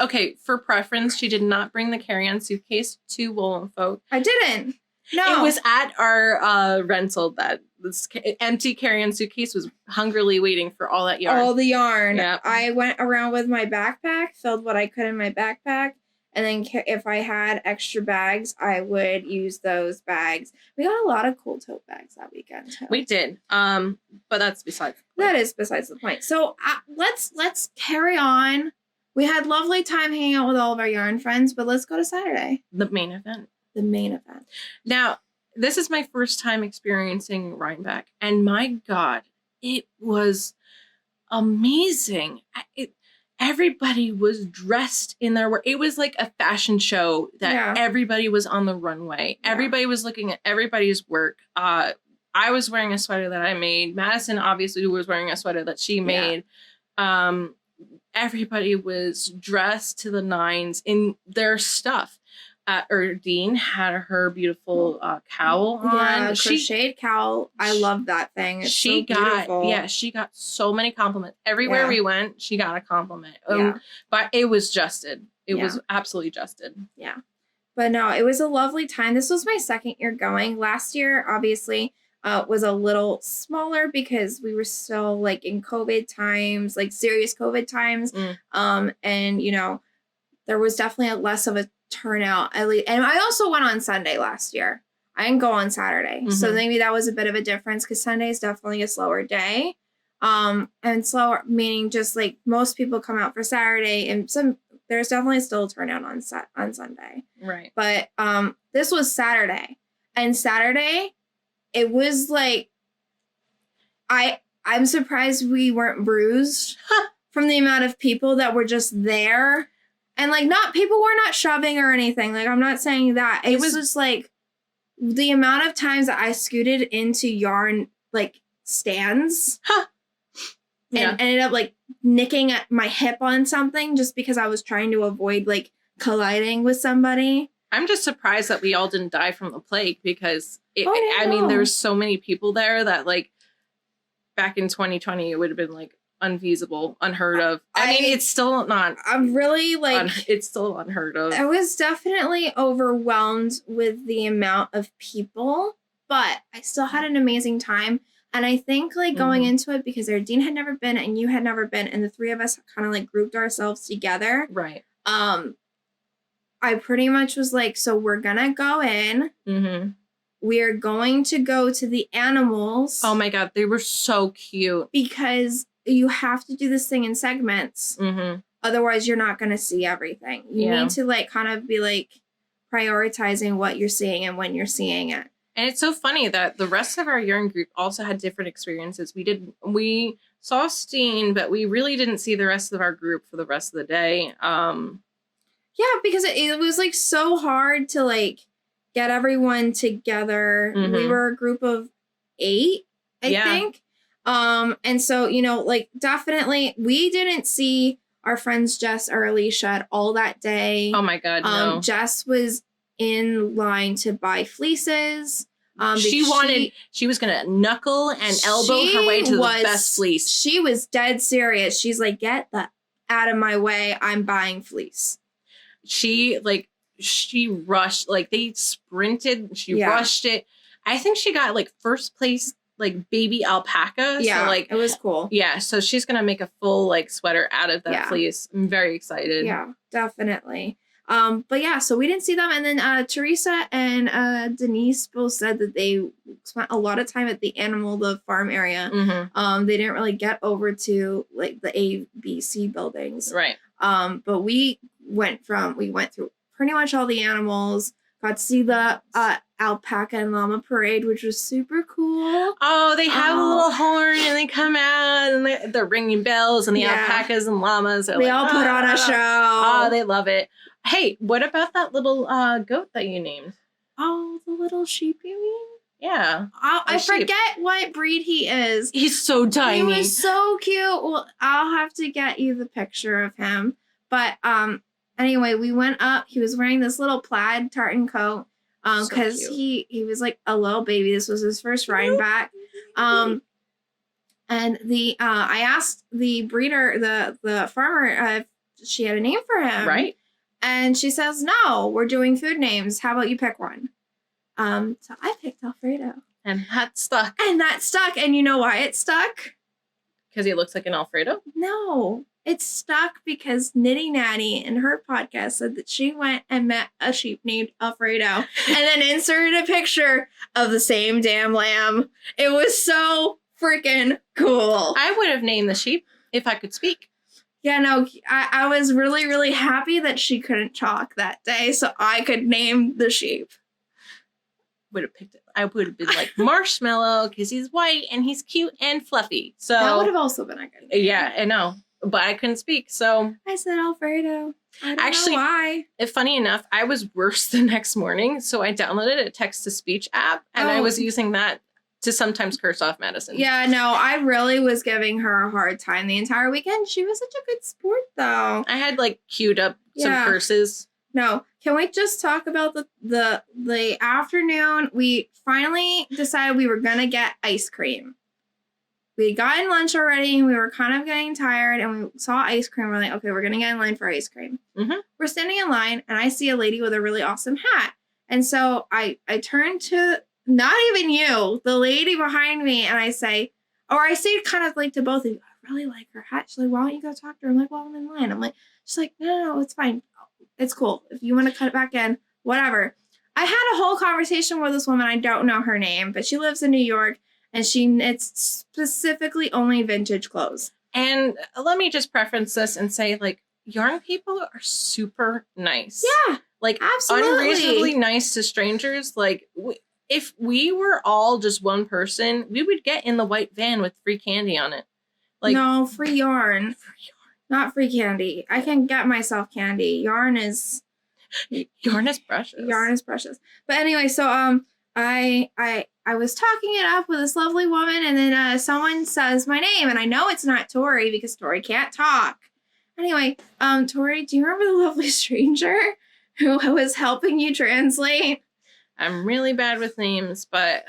Okay, for preference, she did not bring the carry-on suitcase to Wool & Folk. I didn't. No. It was at our rental that this empty carry-on suitcase was hungrily waiting for all that yarn. All the yarn. Yeah. I went around with my backpack, filled what I could in my backpack, and then if I had extra bags, I would use those bags. We got a lot of cool tote bags that weekend, too. We did. But that's besides the point. That is besides the point. So let's carry on. We had lovely time hanging out with all of our yarn friends, but let's go to Saturday. The main event. The main event. Now, this is my first time experiencing Rhineback, and my God, it was amazing. Everybody was dressed in their work. It was like a fashion show that everybody was on the runway. Yeah. Everybody was looking at everybody's work. I was wearing a sweater that I made. Madison obviously was wearing a sweater that she made. Everybody was dressed to the nines in their stuff. Erdine had her beautiful cowl on. Yeah, crocheted cowl. I love that thing. It's so beautiful. She got so many compliments. Everywhere we went, she got a compliment. Yeah. But it was justed. It was absolutely justed. Yeah. But no, it was a lovely time. This was my second year going. Last year, obviously, was a little smaller because we were still like in COVID times, like serious COVID times. And, you know, there was definitely less of a turnout, at least. And I also went on Sunday last year. I didn't go on Saturday. So maybe that was a bit of a difference because Sunday is definitely a slower day. And slower meaning just like most people come out for Saturday, and there's definitely still a turnout on Sunday. Right. But this was Saturday. And Saturday, it was like I'm surprised we weren't bruised from the amount of people that were just there. And like people were not shoving or anything. Like I'm not saying that. It was just like the amount of times that I scooted into yarn like stands and ended up like nicking at my hip on something just because I was trying to avoid like colliding with somebody. I'm just surprised that we all didn't die from the plague because I mean, there's so many people there that like back in 2020, it would have been like unfeasible, unheard of. I mean, it's still not. I'm really like. It's still unheard of. I was definitely overwhelmed with the amount of people, but I still had an amazing time. And I think like going into it, because our dean had never been and you had never been, and the three of us kind of like grouped ourselves together. Right. I pretty much was like, so we're gonna go in. We're going to go to the animals. Oh my God, they were so cute. Because you have to do this thing in segments. Otherwise, you're not going to see everything. You need to like kind of be like prioritizing what you're seeing and when you're seeing it. And it's so funny that the rest of our yarn group also had different experiences. We saw Steen, but we really didn't see the rest of our group for the rest of the day. Yeah, because it was like so hard to like get everyone together. We were a group of 8, I think. And so, you know, like definitely we didn't see our friends Jess or Alicia at all that day. Oh my God, no. Jess was in line to buy fleeces. She was gonna knuckle and elbow her way to the best fleece. She was dead serious. She's like, get the out of my way. I'm buying fleece. She rushed, like they sprinted. She rushed it. I think she got like first place, like baby alpaca. Yeah, so, like it was cool. Yeah, so she's gonna make a full like sweater out of that fleece. I'm very excited. Yeah, definitely. But yeah, so we didn't see them, and then Teresa and Denise both said that they spent a lot of time at the farm area. They didn't really get over to like the A, B, C buildings. Right. But we went through pretty much all the animals. Got to see the alpaca and llama parade, which was super cool. Oh, they have a little horn and they come out and they're ringing bells and the alpacas and llamas are they all put on a show. Oh, they love it. Hey, what about that little goat that you named? Oh, the little sheep, you mean? Yeah. I forget what breed he is. He's so tiny. He was so cute. Well, I'll have to get you the picture of him. But anyway, we went up. He was wearing this little plaid tartan coat because he was like a little baby. This was his first riding back. And I asked the breeder, the farmer, if she had a name for him. Right. And she says, no, we're doing food names. How about you pick one? So I picked Alfredo. And that stuck. And you know why it stuck? Because he looks like an Alfredo? No. It stuck because Nitty Natty in her podcast said that she went and met a sheep named Alfredo and then inserted a picture of the same damn lamb. It was so freaking cool. I would have named the sheep if I could speak. Yeah, no, I was really, really happy that she couldn't talk that day so I could name the sheep. Would have picked it. I would have been like Marshmallow because he's white and he's cute and fluffy. So that would have also been a good name. Yeah, I know. But I couldn't speak, so I said Alfredo. I don't know why. Funny enough, I was worse the next morning, so I downloaded a text-to-speech app, and I was using that to sometimes curse off Madison. Yeah, no, I really was giving her a hard time the entire weekend. She was such a good sport, though. I had like queued up some curses. No, can we just talk about the afternoon? We finally decided we were gonna get ice cream. We had gotten lunch already, and we were kind of getting tired, and we saw ice cream. We're like, okay, we're going to get in line for ice cream. We're standing in line, and I see a lady with a really awesome hat. And so I turn to, not even you, the lady behind me, and I say kind of like to both of you, I really like her hat. She's like, why don't you go talk to her? I'm like, well, I'm in line. I'm like, she's like, no, it's fine. It's cool. If you want to cut it back in, whatever. I had a whole conversation with this woman. I don't know her name, but she lives in New York. And she knits specifically only vintage clothes. And let me just preference this and say, like, yarn people are super nice. Yeah, like, absolutely. Unreasonably nice to strangers. Like, if we were all just one person, we would get in the white van with free candy on it. Like, no, free yarn. Not free candy. I can get myself candy. Yarn is precious. Yarn is precious. But anyway, so I was talking it up with this lovely woman, and then someone says my name, and I know it's not Tori because Tori can't talk. Anyway, Tori, do you remember the lovely stranger who was helping you translate? I'm really bad with names, but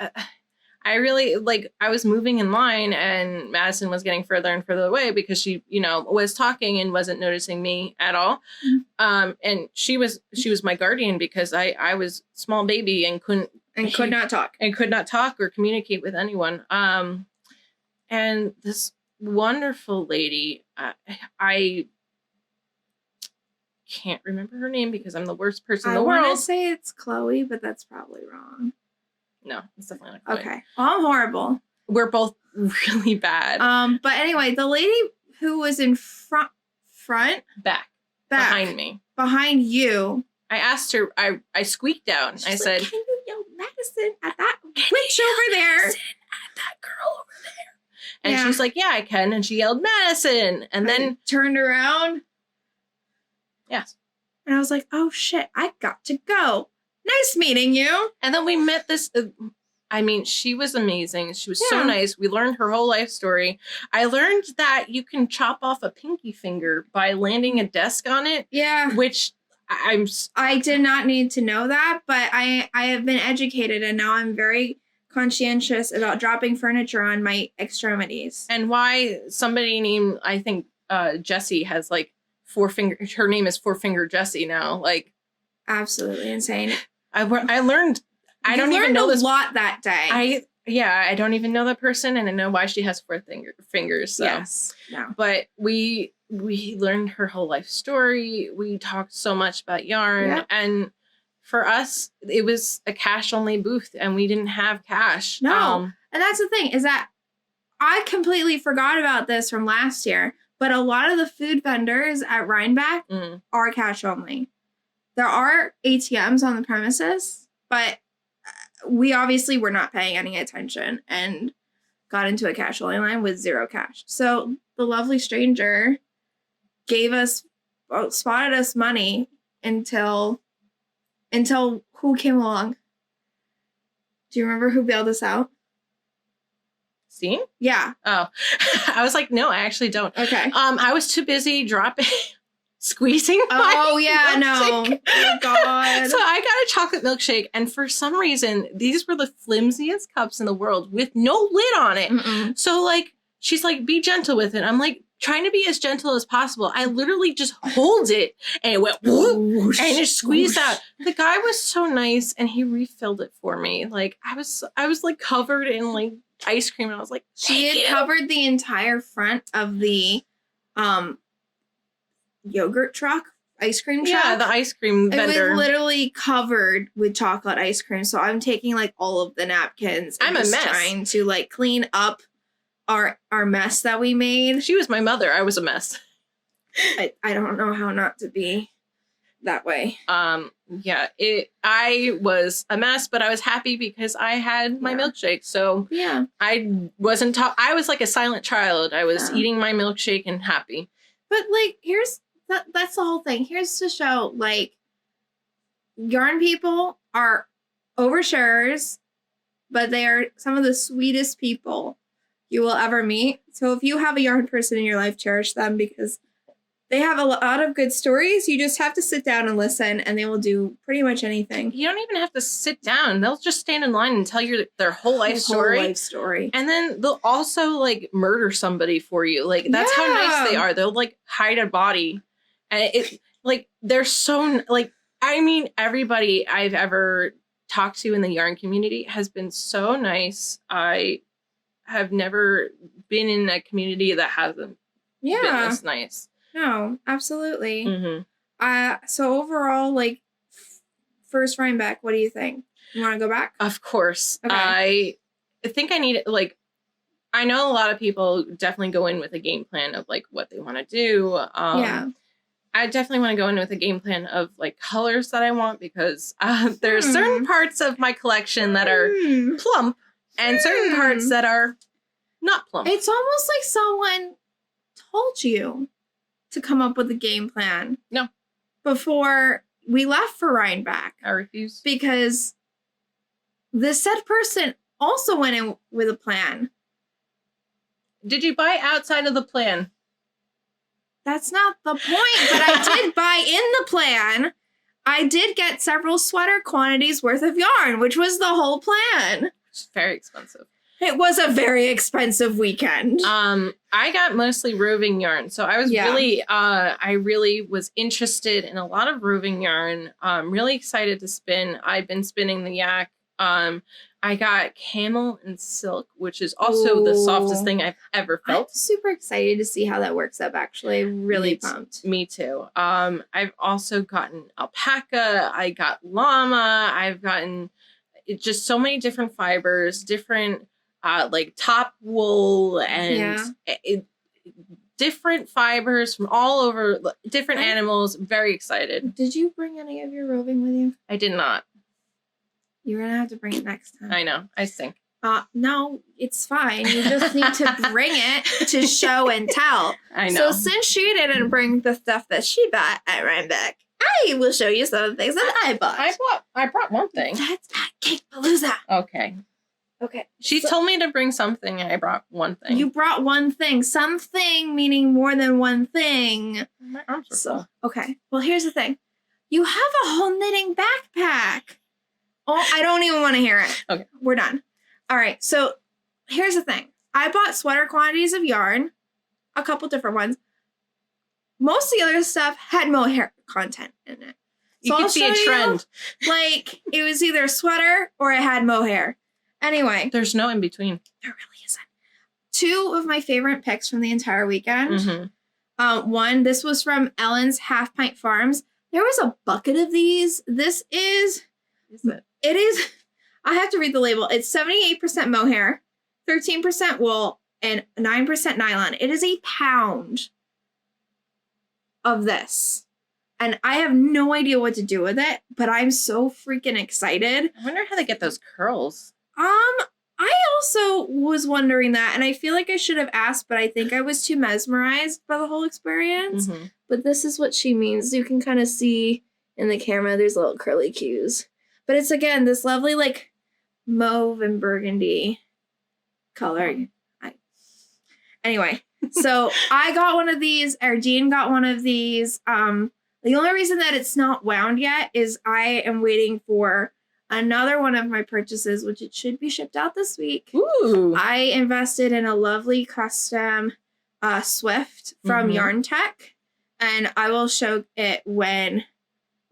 I really, like, I was moving in line and Madison was getting further and further away because she, you know, was talking and wasn't noticing me at all. And she was my guardian because I was small baby and could not talk or communicate with anyone. And this wonderful lady, I can't remember her name because I'm the worst person in the world. I want to say it's Chloe, but that's probably wrong. No, it's definitely not Chloe. Okay. Well, I'm horrible. We're both really bad. But anyway, the lady who was in front, back behind me, behind you. I asked her. I squeaked out. I said, "Can you yell Madison at that witch over there? At that girl over there?" And she's like, "Yeah, I can." And she yelled Madison, and then turned around. Yes. And I was like, "Oh shit, I got to go. Nice meeting you." And then we met this. I mean, she was amazing. She was so nice. We learned her whole life story. I learned that you can chop off a pinky finger by landing a desk on it. Yeah. Which I did not need to know that, but I have been educated and now I'm very conscientious about dropping furniture on my extremities. And why somebody named, I think, Jessie has like 4 fingers. Her name is 4-Finger Jessie now. Like, absolutely insane. I learned. I don't even know this a lot that day. I don't even know that person, and I know why she has 4 fingers. So. Yes. No. But we learned her whole life story. We talked so much about yarn, and for us, it was a cash only booth, and we didn't have cash. No, and that's the thing is that I completely forgot about this from last year. But a lot of the food vendors at Rhinebeck are cash only. There are ATMs on the premises, but we obviously were not paying any attention and got into a cash only line with 0 cash. So the lovely stranger spotted us money until who came along? Do you remember who bailed us out? Steen? Yeah. Oh, I was like, no, I actually don't. Okay. I was too busy squeezing. Oh yeah, no. Oh God. So I got a chocolate milkshake, and for some reason, these were the flimsiest cups in the world with no lid on it. Mm-mm. So like, she's like, be gentle with it. I'm like, trying to be as gentle as possible. I literally just hold it, and it went whoosh, and it squeezed out. The guy was so nice, and he refilled it for me. Like I was like covered in like ice cream, and I was like, she had covered the entire front of the yogurt truck, ice cream truck. Yeah, the ice cream vendor. It was literally covered with chocolate ice cream. So I'm taking like all of the napkins. And I'm a mess. Trying to like clean up our mess that we made. She was my mother. I was a mess. I don't know how not to be that way. Yeah, I was a mess, but I was happy because I had my milkshake. So yeah, I wasn't I was like a silent child. I was eating my milkshake and happy. But like, that's the whole thing. Here's to show like yarn people are oversharers, but they are some of the sweetest people you will ever meet. So if you have a yarn person in your life, cherish them because they have a lot of good stories. You just have to sit down and listen, and they will do pretty much anything. You don't even have to sit down. They'll just stand in line and tell you their whole life story. And then they'll also like murder somebody for you. Like that's how nice they are. They'll like hide a body, and it like they're so like. I mean, everybody I've ever talked to in the yarn community has been so nice. I have never been in a community that hasn't been this nice. No, absolutely. Mm-hmm. So overall, like, first Rhinebeck, what do you think? You want to go back? Of course. Okay. I think I need, like, I know a lot of people definitely go in with a game plan of, like, what they want to do. I definitely want to go in with a game plan of, like, colors that I want because there are certain parts of my collection that are plump and certain parts that are not plump. It's almost like someone told you to come up with a game plan. No. Before we left for Rhinebeck. I refuse. Because the said person also went in with a plan. Did you buy outside of the plan? That's not the point, but I did buy in the plan. I did get several sweater quantities worth of yarn, which was the whole plan. It's very expensive. It was a very expensive weekend. I got mostly roving yarn. So I was I really was interested in a lot of roving yarn. Really excited to spin. I've been spinning the yak. I got camel and silk, which is also the softest thing I've ever felt. I'm super excited to see how that works up, actually. Really pumped. Me too. I've also gotten alpaca. I got llama. I've gotten just so many different fibers, different like top wool and different fibers from all over, different animals. Very excited. Did you bring any of your roving with you? I did not. You're going to have to bring it next time. I know. I stink. No, it's fine. You just need to bring it to show and tell. I know. So since she didn't bring the stuff that she bought at Rhinebeck, I will show you some of the things that I bought. I brought one thing. That's at Cakepalooza. Okay. She told me to bring something and I brought one thing. You brought one thing. Something meaning more than one thing. My arms are full. Okay. Well, here's the thing. You have a whole knitting backpack. Oh, I don't even want to hear it. Okay. We're done. All right. So here's the thing. I bought sweater quantities of yarn, a couple different ones. Most of the other stuff had mohair content in it. So you could see a trend. Like, it was either sweater or it had mohair. Anyway. There's no in between. There really isn't. Two of my favorite picks from the entire weekend. Mm-hmm. One, this was from Ellen's Half Pint Farms. There was a bucket of these. This is... It is, I have to read the label. It's 78% mohair, 13% wool, and 9% nylon. It is a pound of this. And I have no idea what to do with it, but I'm so freaking excited. I wonder how they get those curls. I also was wondering that, and I feel like I should have asked, but I think I was too mesmerized by the whole experience. Mm-hmm. But this is what she means. You can kind of see in the camera, there's little curly cues. But it's, again, this lovely, like, mauve and burgundy color. Anyway, so I got one of these. Erdine got one of these. The only reason that it's not wound yet is I am waiting for another one of my purchases, which it should be shipped out this week. Ooh. I invested in a lovely custom Swift from Yarn Tech, and I will show it when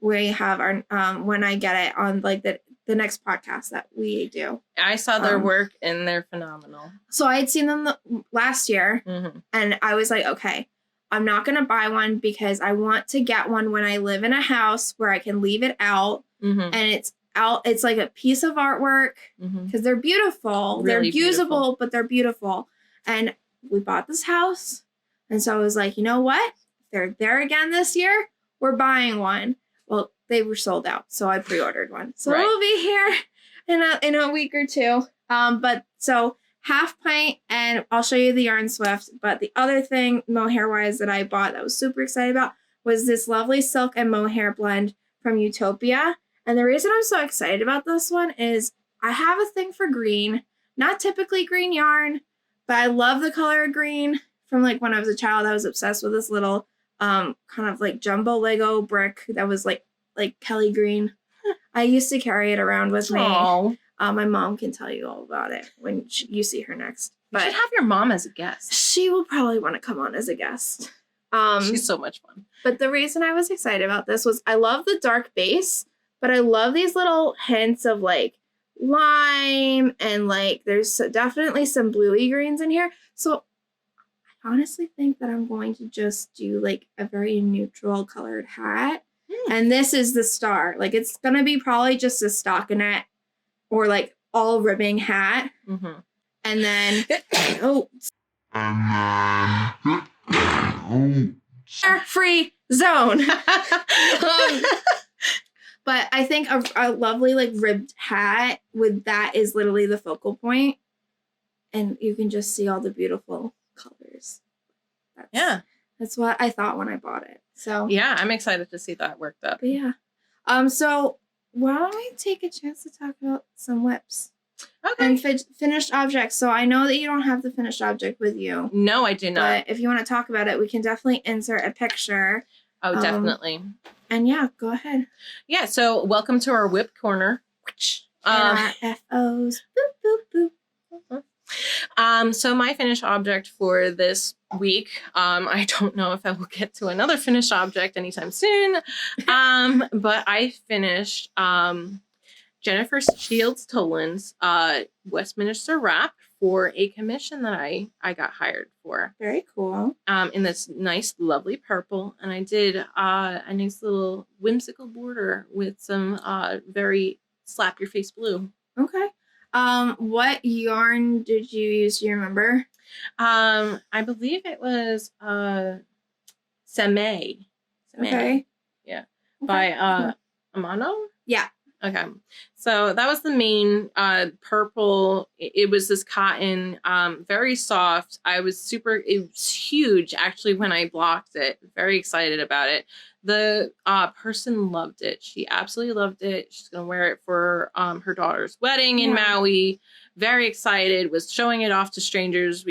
we have our when I get it on like the next podcast that we do. I saw their work and they're phenomenal. So I had seen them last year and I was like, okay, I'm not going to buy one because I want to get one when I live in a house where I can leave it out and it's out. It's like a piece of artwork because they're beautiful. Really they're usable, but they're beautiful. And we bought this house. And so I was like, you know what? They're there again this year. We're buying one. Well, they were sold out, so I pre-ordered one. So it'll be here in a week or two. But so Half Pint, and I'll show you the Yarn Swift. But the other thing, mohair-wise, that I bought that I was super excited about was this lovely silk and mohair blend from Utopia. And the reason I'm so excited about this one is I have a thing for green. Not typically green yarn, but I love the color of green. From like when I was a child, I was obsessed with this little kind of like jumbo Lego brick that was like Kelly green. I used to carry it around with me. My mom can tell you all about it when you see her next. But you should have your mom as a guest. She will probably want to come on as a guest. She's so much fun. But the reason I was excited about this was I love the dark base, but I love these little hints of like lime and like there's definitely some bluey greens in here. So I honestly think that I'm going to just do like a very neutral colored hat. And this is the star. Like it's going to be probably just a stockinette or like all ribbing hat. And then, free zone. But I think a lovely like ribbed hat with that is literally the focal point. And you can just see all the beautiful colors. That's what I thought when I bought it. So yeah, I'm excited to see that worked up. But yeah. So why don't I take a chance to talk about some whips? Okay. And finished objects. So I know that you don't have the finished object with you. No, I do not. But if you want to talk about it, we can definitely insert a picture. Oh, definitely. And yeah, go ahead. Yeah, so welcome to our whip corner. NRFOs. Boop, boop, boop. So my finished object for this week, I don't know if I will get to another finished object anytime soon, but I finished Jennifer Shields Tolan's Westminster Wrap for a commission that I got hired for. Very cool. In this nice, lovely purple. And I did a nice little whimsical border with some very slap your face blue. Okay. What yarn did you use? Do you remember? I believe it was Seme. Okay. Yeah. Okay. By Amano? Yeah. Okay. So that was the main purple. It was this cotton, very soft. It was huge actually when I blocked it. Very excited about it. The person loved it. She absolutely loved it. She's going to wear it for her daughter's wedding in Maui. Very excited, was showing it off to strangers.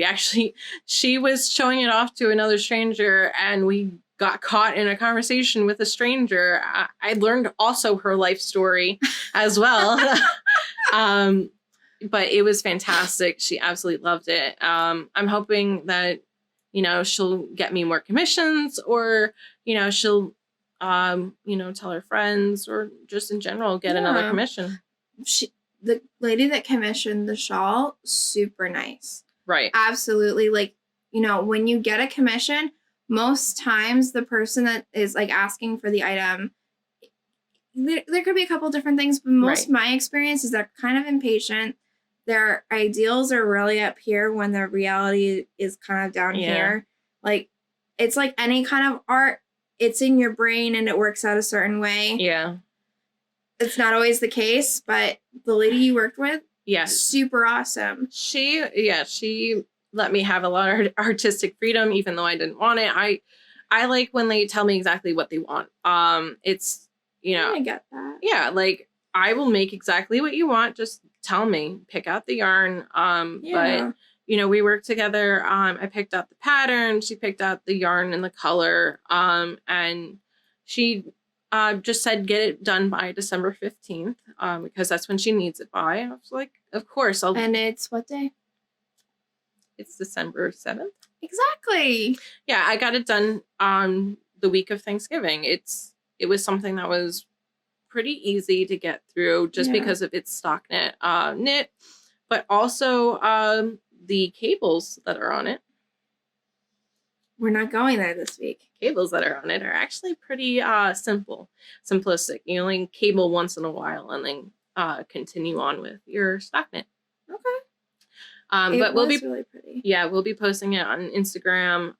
She was showing it off to another stranger and we got caught in a conversation with a stranger. I learned also her life story as well. But it was fantastic. She absolutely loved it. I'm hoping that, she'll get me more commissions or, she'll, tell her friends or just in general get another commission. The lady that commissioned the shawl, super nice. Right. Absolutely. Like, when you get a commission, most times the person that is like asking for the item, there could be a couple different things, but most of my experience is they're kind of impatient. Their ideals are really up here when the reality is kind of down here. Like, it's like any kind of art, it's in your brain and it works out a certain way. Yeah. It's not always the case, but the lady you worked with, super awesome. She let me have a lot of artistic freedom, even though I didn't want it. I like when they tell me exactly what they want. It's, I get that. Yeah, like I will make exactly what you want. Just tell me, pick out the yarn. But we worked together. I picked out the pattern. She picked out the yarn and the color. And she just said, get it done by December 15th, because that's when she needs it by. I was like, of course. And it's what day? It's December 7th. Exactly. Yeah, I got it done on the week of Thanksgiving. It was something that was pretty easy to get through just because of its stock knit, but also the cables that are on it. We're not going there this week. Cables that are on it are actually pretty simplistic. You only cable once in a while and then continue on with your stock knit. Okay. But we'll be really pretty. Yeah, we'll be posting it on Instagram.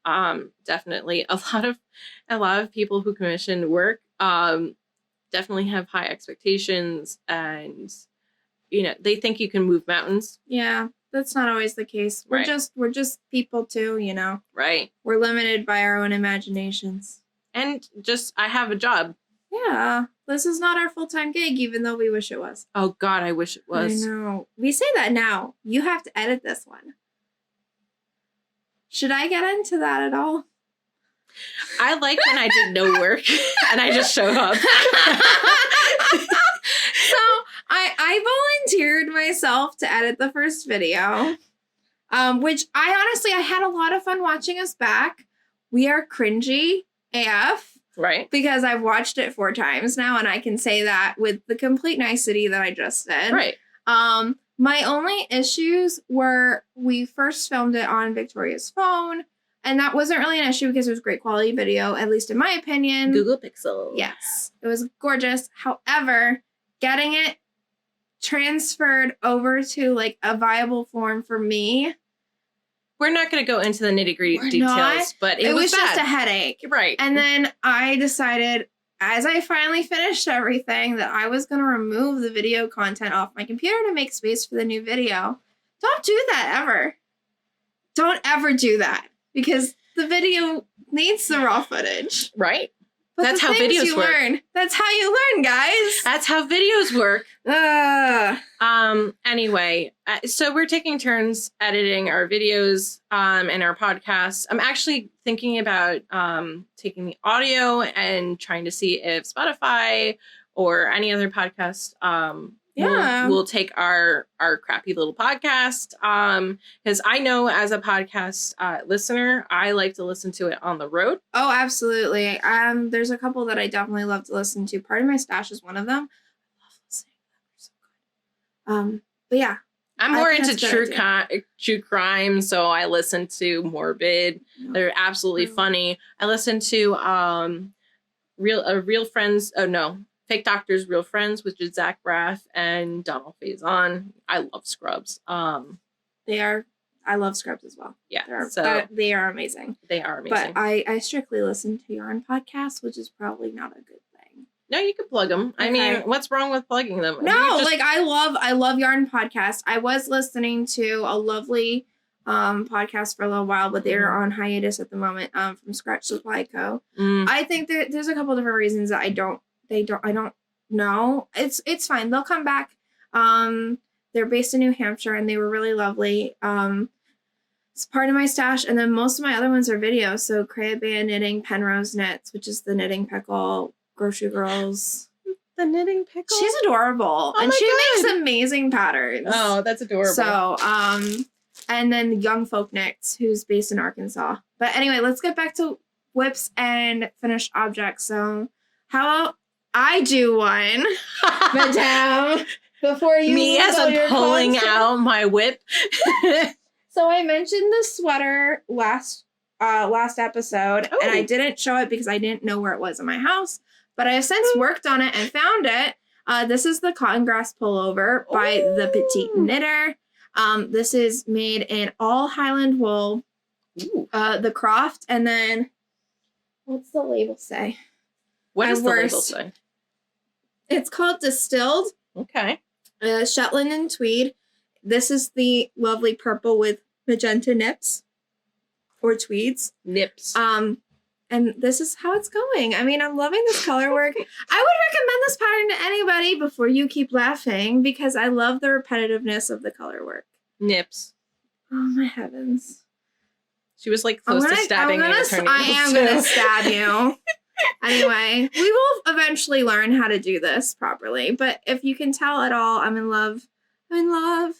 Definitely a lot of people who commission work definitely have high expectations, and they think you can move mountains. Yeah, that's not always the case. We're just people too, Right. We're limited by our own imaginations. And I have a job. Yeah, this is not our full-time gig, even though we wish it was. Oh God, I wish it was. I know. We say that now. You have to edit this one. Should I get into that at all? I like when I did no work and I just showed up. So I volunteered myself to edit the first video, which I had a lot of fun watching us back. We are cringy AF. Right. Because I've watched it 4 times now, and I can say that with the complete nicety that I just did. Right. My only issues were we first filmed it on Victoria's phone, and that wasn't really an issue because it was great quality video, at least in my opinion. Google Pixel. Yes. It was gorgeous. However, getting it transferred over to like a viable form for me. We're not going to go into the nitty-gritty details, but it was just a headache. Right. And then I decided, as I finally finished everything, that I was going to remove the video content off my computer to make space for the new video. Don't do that ever. Don't ever do that, because the video needs the raw footage. Right. But that's how videos work. That's how you learn, guys. That's how videos work. Anyway, so we're taking turns editing our videos and our podcasts. I'm actually thinking about taking the audio and trying to see if Spotify or any other podcast Yeah. We'll take our crappy little podcast. Because I know as a podcast listener, I like to listen to it on the road. Oh, absolutely. There's a couple that I definitely love to listen to. Part of My Stash is one of them. I love listening to them. They're so good. But yeah. I'm more into true crime, so I listen to Morbid. No. They're absolutely funny. I listen to Real Friends. Oh no, Fake Doctors, Real Friends, which is Zach Braff and Donald Faison. I love Scrubs. I love Scrubs as well. Yeah, they are amazing. They are amazing. But I strictly listen to Yarn podcasts, which is probably not a good thing. No, you can plug them. Okay. I mean, what's wrong with plugging them? No, I love Yarn podcasts. I was listening to a lovely podcast for a little while, but they're on hiatus at the moment. From Scratch Supply Co. I think there's a couple different reasons that I don't know. It's fine. They'll come back. They're based in New Hampshire and they were really lovely. It's Part of My Stash, and then most of my other ones are videos. So Crab Band Knitting, Penrose Knits, which is the knitting pickle. Grocery Girls. The knitting pickle. She's adorable. And she makes amazing patterns. Oh, that's adorable. So, and then Young Folk Knits, who's based in Arkansas. But anyway, let's get back to whips and finished objects. So, how about I do one, Madame, before you me as I'm pulling out my whip. So I mentioned the sweater last episode, and I didn't show it because I didn't know where it was in my house. But I have since worked on it and found it. This is the Cottongrass pullover by the Petite knitter. This is made in all Highland wool. The Croft, and then what's the label say? What does the label say? It's called Distilled. Okay. Shetland and tweed. This is the lovely purple with magenta nips or tweeds. Nips. And this is how it's going. I mean, I'm loving this color work. I would recommend this pattern to anybody before you keep laughing because I love the repetitiveness of the color work. Nips. Oh my heavens. She was like close to stabbing me. I am going to stab you. Anyway, we will eventually learn how to do this properly. But if you can tell at all, I'm in love. I'm in love.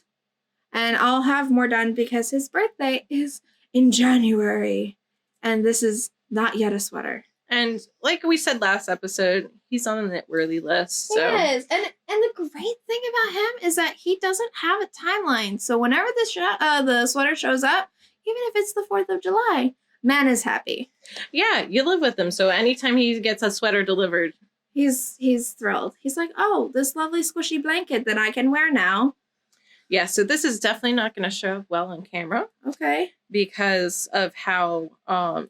And I'll have more done because his birthday is in January. And this is not yet a sweater. And like we said last episode, he's on the Knitworthy list. So. He is. And the great thing about him is that he doesn't have a timeline. So whenever the sweater shows up, even if it's the 4th of July, man is happy. Yeah, you live with him. So anytime he gets a sweater delivered, he's thrilled. He's like, oh, this lovely squishy blanket that I can wear now. Yeah, so this is definitely not going to show up well on camera. Okay. Because of how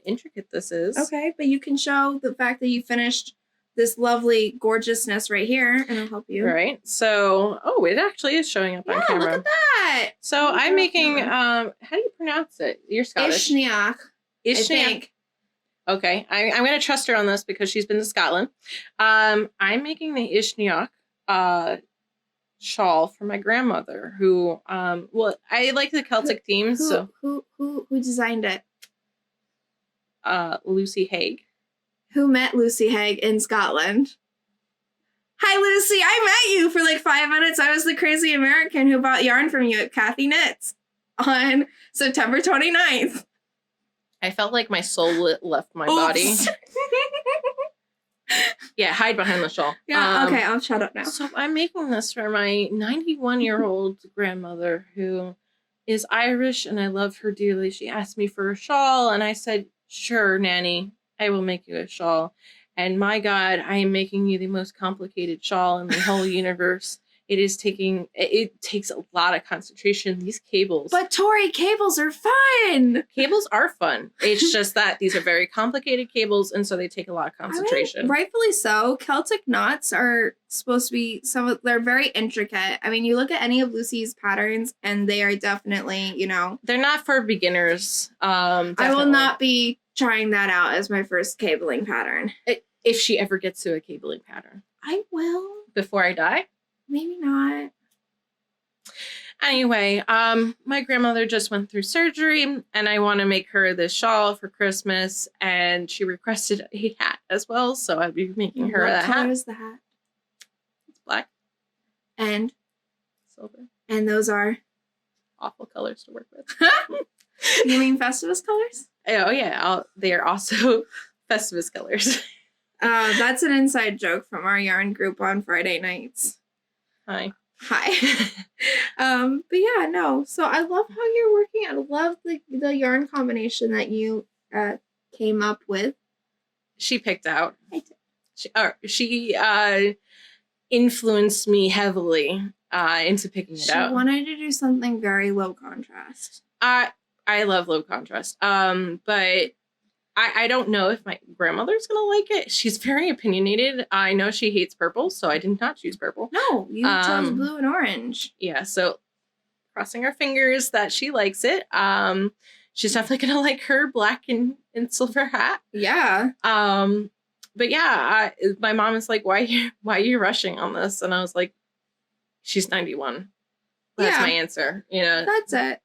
intricate this is. Okay, but you can show the fact that you finished this lovely gorgeousness right here, and I'll help you. Right. So, it actually is showing up on camera. Look at that. So I'm making, how do you pronounce it? You're Scottish. Ishneich. Ishneich. Okay, I'm going to trust her on this because she's been to Scotland. I'm making the Ishneich shawl for my grandmother who I like the Celtic themes. Who designed it? Lucy Hague. Who met Lucy Hague in Scotland? Hi Lucy, I met you for like 5 minutes. I was the crazy American who bought yarn from you at Kathy Knits on September 29th. I felt like my soul left my body. Yeah, hide behind the shawl. Yeah, okay, I'll shut up now. So I'm making this for my 91-year-old grandmother who is Irish and I love her dearly. She asked me for a shawl and I said, sure, Nanny, I will make you a shawl. And my God, I am making you the most complicated shawl in the whole universe. It takes a lot of concentration. These cables. But Tori, cables are fun. Cables are fun. It's just that these are very complicated cables, and so they take a lot of concentration. I mean, rightfully so. Celtic knots are supposed to be they're very intricate. I mean, you look at any of Lucy's patterns, and they are definitely, they're not for beginners. I will not be trying that out as my first cabling pattern. If she ever gets to a cabling pattern. I will. Before I die? Maybe not. Anyway, my grandmother just went through surgery and I want to make her this shawl for Christmas and she requested a hat as well. So I'll be making her that hat. What color is the hat? It's black. And silver. And those are? Awful colors to work with. You mean Festivus colors? Oh, yeah. They are also Festivus colors. That's an inside joke from our yarn group on Friday nights. Hi. But yeah, no. So I love how you're working. I love the yarn combination that you came up with. She picked out. I did. She influenced me heavily into picking it out. She wanted to do something very low contrast. I love low contrast. But I don't know if my grandmother's gonna like it. She's very opinionated. I know she hates purple, so I did not choose purple. No, you chose blue and orange. Yeah, so crossing our fingers that she likes it. She's definitely gonna like her black and silver hat. Yeah. But yeah, my mom is like, why are you rushing on this? And I was like, she's 91. That's my answer. You know, that's it.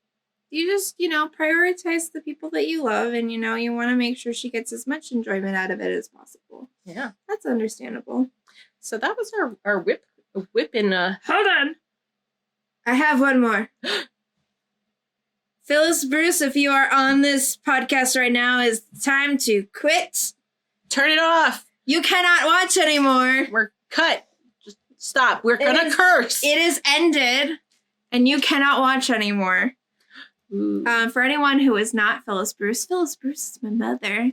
You just, prioritize the people that you love, and, you want to make sure she gets as much enjoyment out of it as possible. Yeah. That's understandable. So that was our whip in Hold on. I have one more. Phyllis Bruce, if you are on this podcast right now, it's time to quit. Turn it off. You cannot watch anymore. We're cut. Just stop. We're going to curse. It is ended, and you cannot watch anymore. For anyone who is not Phyllis Bruce is my mother.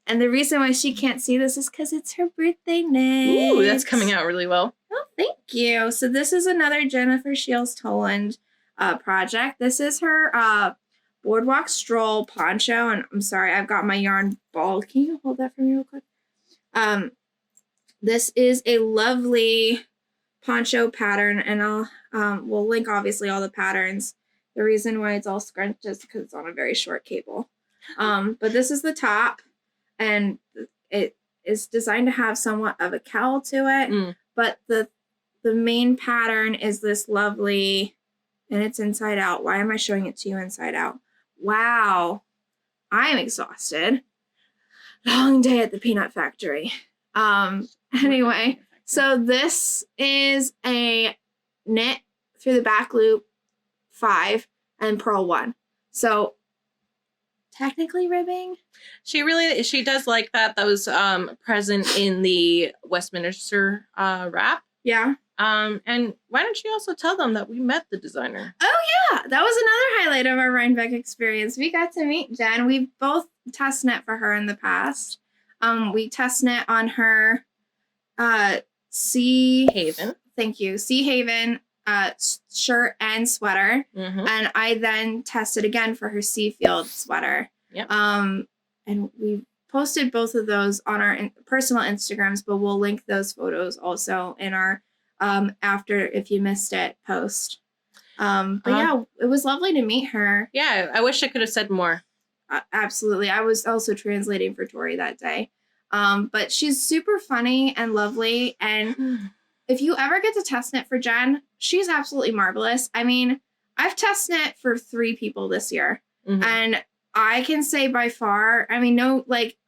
And the reason why she can't see this is because it's her birthday night. Ooh, that's coming out really well. Oh, thank you. So this is another Jennifer Shields Toland project. This is her Boardwalk Stroll poncho. And I'm sorry, I've got my yarn balled. Can you hold that for me real quick? This is a lovely poncho pattern, and we'll link obviously all the patterns. The reason why it's all scrunched is because it's on a very short cable. But this is the top, and it is designed to have somewhat of a cowl to it. But the main pattern is this lovely, and it's inside out. Why am I showing it to you inside out? Wow, I am exhausted. Long day at the peanut factory. Anyway, so this is a knit through the back loop 5 and purl 1. So technically ribbing. She does like that. That was present in the Westminster Wrap. Yeah. And why don't you also tell them that we met the designer? Oh yeah, that was another highlight of our Rhinebeck experience. We got to meet Jen. We've both test knit for her in the past. We test knit on her Seahaven. Thank you. Seahaven shirt and sweater. And I then tested again for her Seafield sweater. Yep. And we posted both of those on our personal Instagrams, but we'll link those photos also in our after if you missed it post. But yeah, it was lovely to meet her. Yeah, I wish I could have said more. Absolutely. I was also translating for Tori that day. But she's super funny and lovely. And if you ever get to test knit for Jen, she's absolutely marvelous. I mean, I've test knit for 3 people this year. And I can say by far, I mean,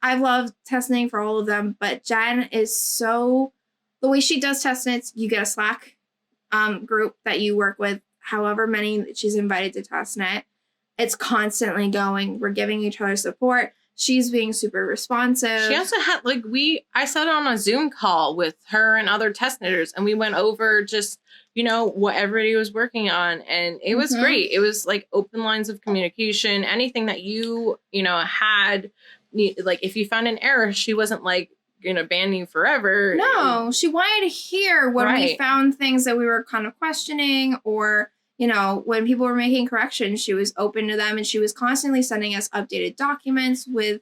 I've loved test knitting for all of them, but Jen is so, the way she does test knits, you get a Slack group that you work with, however many she's invited to test knit. It's constantly going. We're giving each other support. She's being super responsive. She also had, I sat on a Zoom call with her and other test knitters, and we went over just, what everybody was working on. And it was great. It was like open lines of communication. Anything that you had, if you found an error, she wasn't ban you forever. No, she wanted to hear when we found things that we were kind of questioning, or when people were making corrections, she was open to them, and she was constantly sending us updated documents with,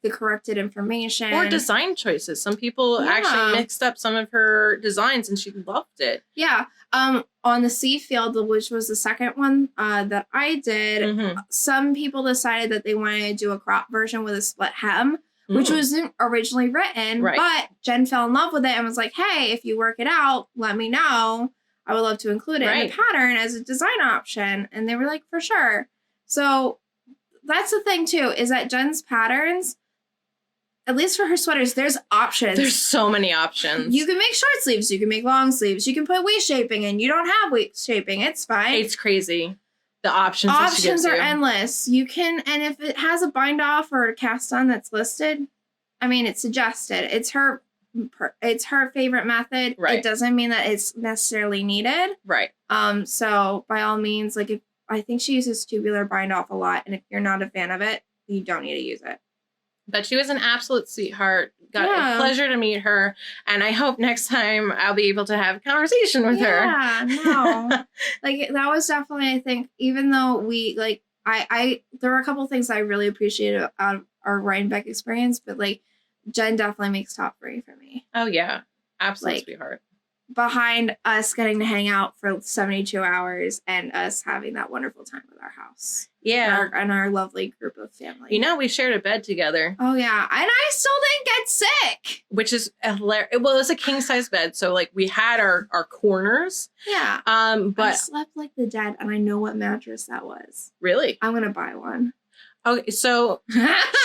the corrected information. Or design choices. Some people actually mixed up some of her designs, and she loved it. Yeah. On the Seafield, which was the second one that I did, some people decided that they wanted to do a crop version with a split hem, which wasn't originally written, but Jen fell in love with it and was like, hey, if you work it out, let me know. I would love to include it in the pattern as a design option. And they were like, for sure. So that's the thing too, is that Jen's patterns, at least for her sweaters, there's options. There's so many options. You can make short sleeves. You can make long sleeves. You can put waist shaping in. You don't have waist shaping. It's fine. It's crazy. The options are endless. You can, and if it has a bind off or a cast on that's listed, I mean, it's suggested. It's her favorite method. Right. It doesn't mean that it's necessarily needed. Right. So by all means, like, I think she uses tubular bind off a lot, and if you're not a fan of it, you don't need to use it. But she was an absolute sweetheart. Got a pleasure to meet her. And I hope next time I'll be able to have a conversation with her. Yeah, no. Like, that was definitely, I think, even though we, like, there were a couple things I really appreciated out of our Rhinebeck experience, but, like, Jen definitely makes top 3 for me. Oh, yeah. Absolute like, sweetheart. Behind us getting to hang out for 72 hours and us having that wonderful time with our house. Yeah. And our lovely group of family. You know, we shared a bed together. Oh, yeah. And I still didn't get sick. Which is hilarious. Well, it was a king-size bed, so, like, we had our corners. Yeah. But I slept like the dead, and I know what mattress that was. Really? I'm going to buy one. Okay, so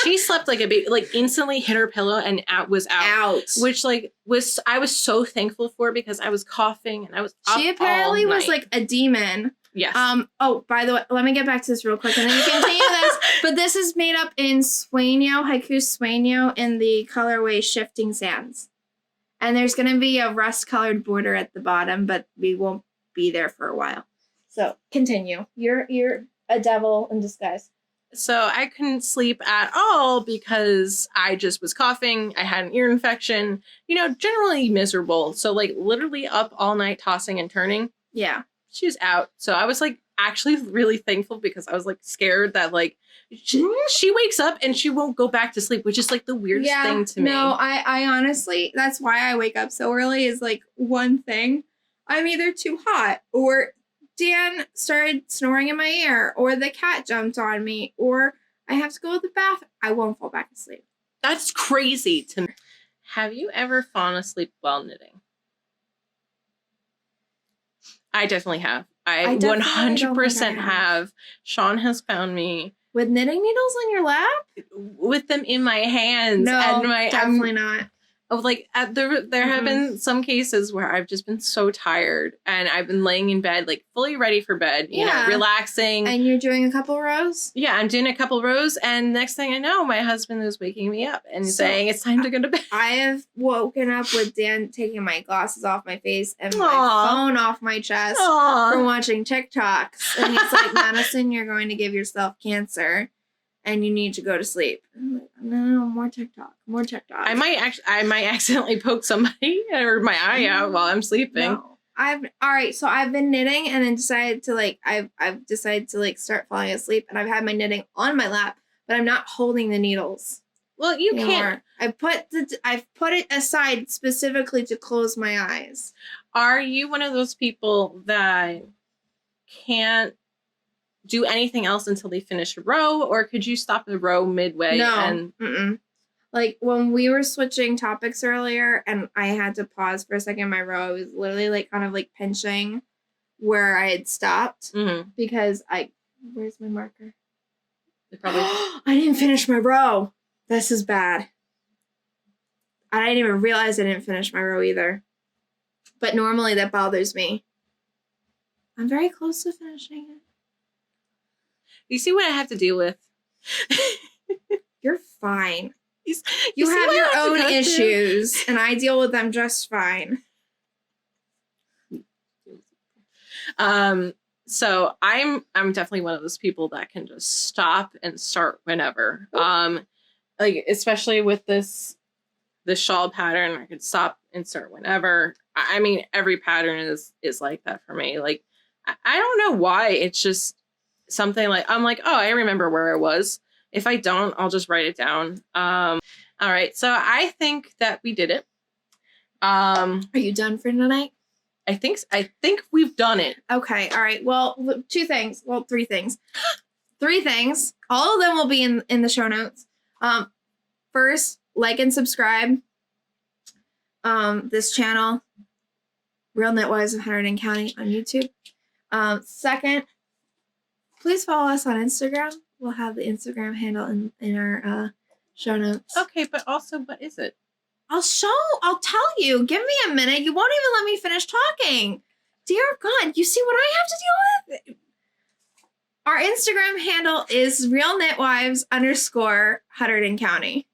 she slept like a baby, like instantly hit her pillow and was out. Which I was so thankful for because I was coughing and I was up She apparently all night. was like a demon. Yes. Oh, by the way, let me get back to this real quick and then you continue this. But this is made up in Sueño, Haiku Sueño in the colorway Shifting Sands. And there's going to be a rust colored border at the bottom, but we won't be there for a while. So continue. You're a devil in disguise. So I couldn't sleep at all because I just was coughing. I had an ear infection, you know, generally miserable. So like literally up all night tossing and turning. Yeah. She was out. So I was like actually really thankful because I was like scared that like she wakes up and she won't go back to sleep, which is like the weirdest thing to me. No, I honestly, that's why I wake up so early is like one thing. I'm either too hot or Dan started snoring in my ear, or the cat jumped on me, or I have to go to the bathroom. I won't fall back asleep. That's crazy to me. Have you ever fallen asleep while knitting? I definitely have. I 100% have. Sean has found me. With knitting needles on your lap? With them in my hands. No, and definitely not. Of like there have been some cases where I've just been so tired and I've been laying in bed like fully ready for bed, you know, relaxing. And you're doing a couple rows? Yeah, I'm doing a couple rows, and next thing I know, my husband is waking me up and saying it's time to go to bed. I have woken up with Dan taking my glasses off my face and my phone off my chest from watching TikToks. And he's like, Madison, you're going to give yourself cancer. And you need to go to sleep. I'm like, no, more TikTok. I might accidentally poke somebody or my eye out while I'm sleeping. No. So I've been knitting and then decided to like I've decided to like start falling asleep, and I've had my knitting on my lap, but I'm not holding the needles. Well, you can't. I've put it aside specifically to close my eyes. Are you one of those people that can't do anything else until they finish a row, or could you stop the row midway? No. Like when we were switching topics earlier and I had to pause for a second in my row, I was literally like kind of like pinching where I had stopped because where's my marker? I didn't finish my row. This is bad. I didn't even realize I didn't finish my row either. But normally that bothers me. I'm very close to finishing it. You see what I have to deal with? You're fine. You have your own issues, and I deal with them just fine. So I'm definitely one of those people that can just stop and start whenever. Like especially with this shawl pattern, I could stop and start whenever. I mean, every pattern is like that for me. Like I don't know why. It's just something like I'm like, oh, I remember where I was. If I don't, I'll just write it down. All right. So I think that we did it. Are you done for tonight? I think we've done it. Okay. All right. Well, 2 things. Well, 3 things. 3 things. All of them will be in the show notes. First, like and subscribe. This channel, Real Knitwives of Hunterdon County on YouTube. Second, please follow us on Instagram. We'll have the Instagram handle in our show notes. Okay, but also, what is it? I'll tell you. Give me a minute. You won't even let me finish talking. Dear God, you see what I have to deal with? Our Instagram handle is realknitwives_Hunterdon County.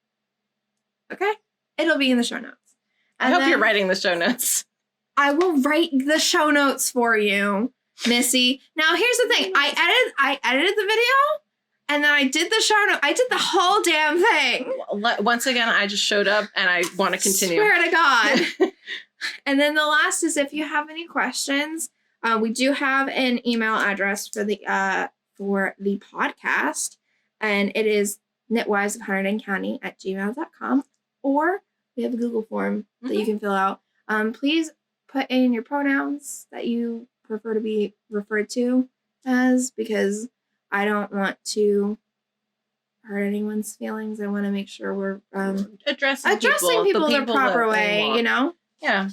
Okay? It'll be in the show notes. I hope you're writing the show notes. I will write the show notes for you, Missy. Now, here's the thing. I edited the video, and then I did the show note. I did the whole damn thing. Once again, I just showed up, and I want to continue. Swear to God. And then the last is if you have any questions, we do have an email address for the podcast, and it is knitwivesofhunterdoncounty@gmail.com, or we have a Google form that you can fill out. Please put in your pronouns that you prefer to be referred to as, because I don't want to hurt anyone's feelings. I want to make sure we're addressing people the proper way, you know? Yeah.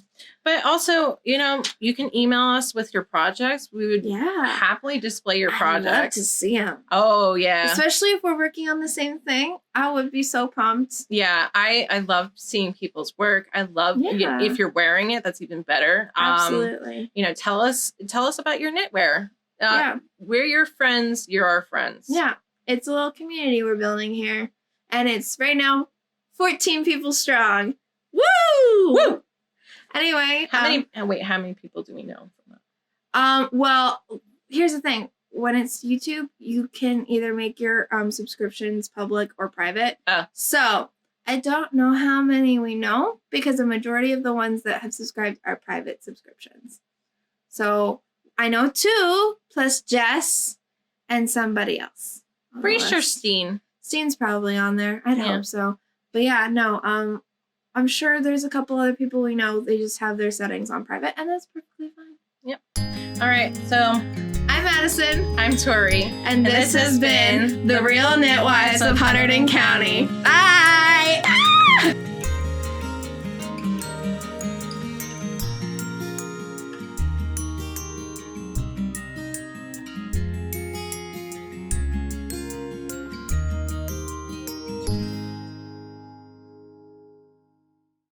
But also, you know, you can email us with your projects. We would happily display your projects. I'd love to see them. Oh, yeah. Especially if we're working on the same thing. I would be so pumped. Yeah, I love seeing people's work. I love if you're wearing it, that's even better. Absolutely. You know, tell us about your knitwear. We're your friends. You're our friends. Yeah. It's a little community we're building here. And it's right now 14 people strong. Woo! Woo! Anyway, how many people do we know from that? Well, here's the thing. When it's YouTube, you can either make your subscriptions public or private. So I don't know how many we know, because the majority of the ones that have subscribed are private subscriptions. So I know 2 plus Jess and somebody else. Pretty sure Steen. Steen's probably on there. I'd hope so. But yeah, no, I'm sure there's a couple other people we know. They just have their settings on private, and that's perfectly fine. Yep. All right. So I'm Madison. I'm Tori. And this has been The Real Knitwives of Hunterdon County. Bye!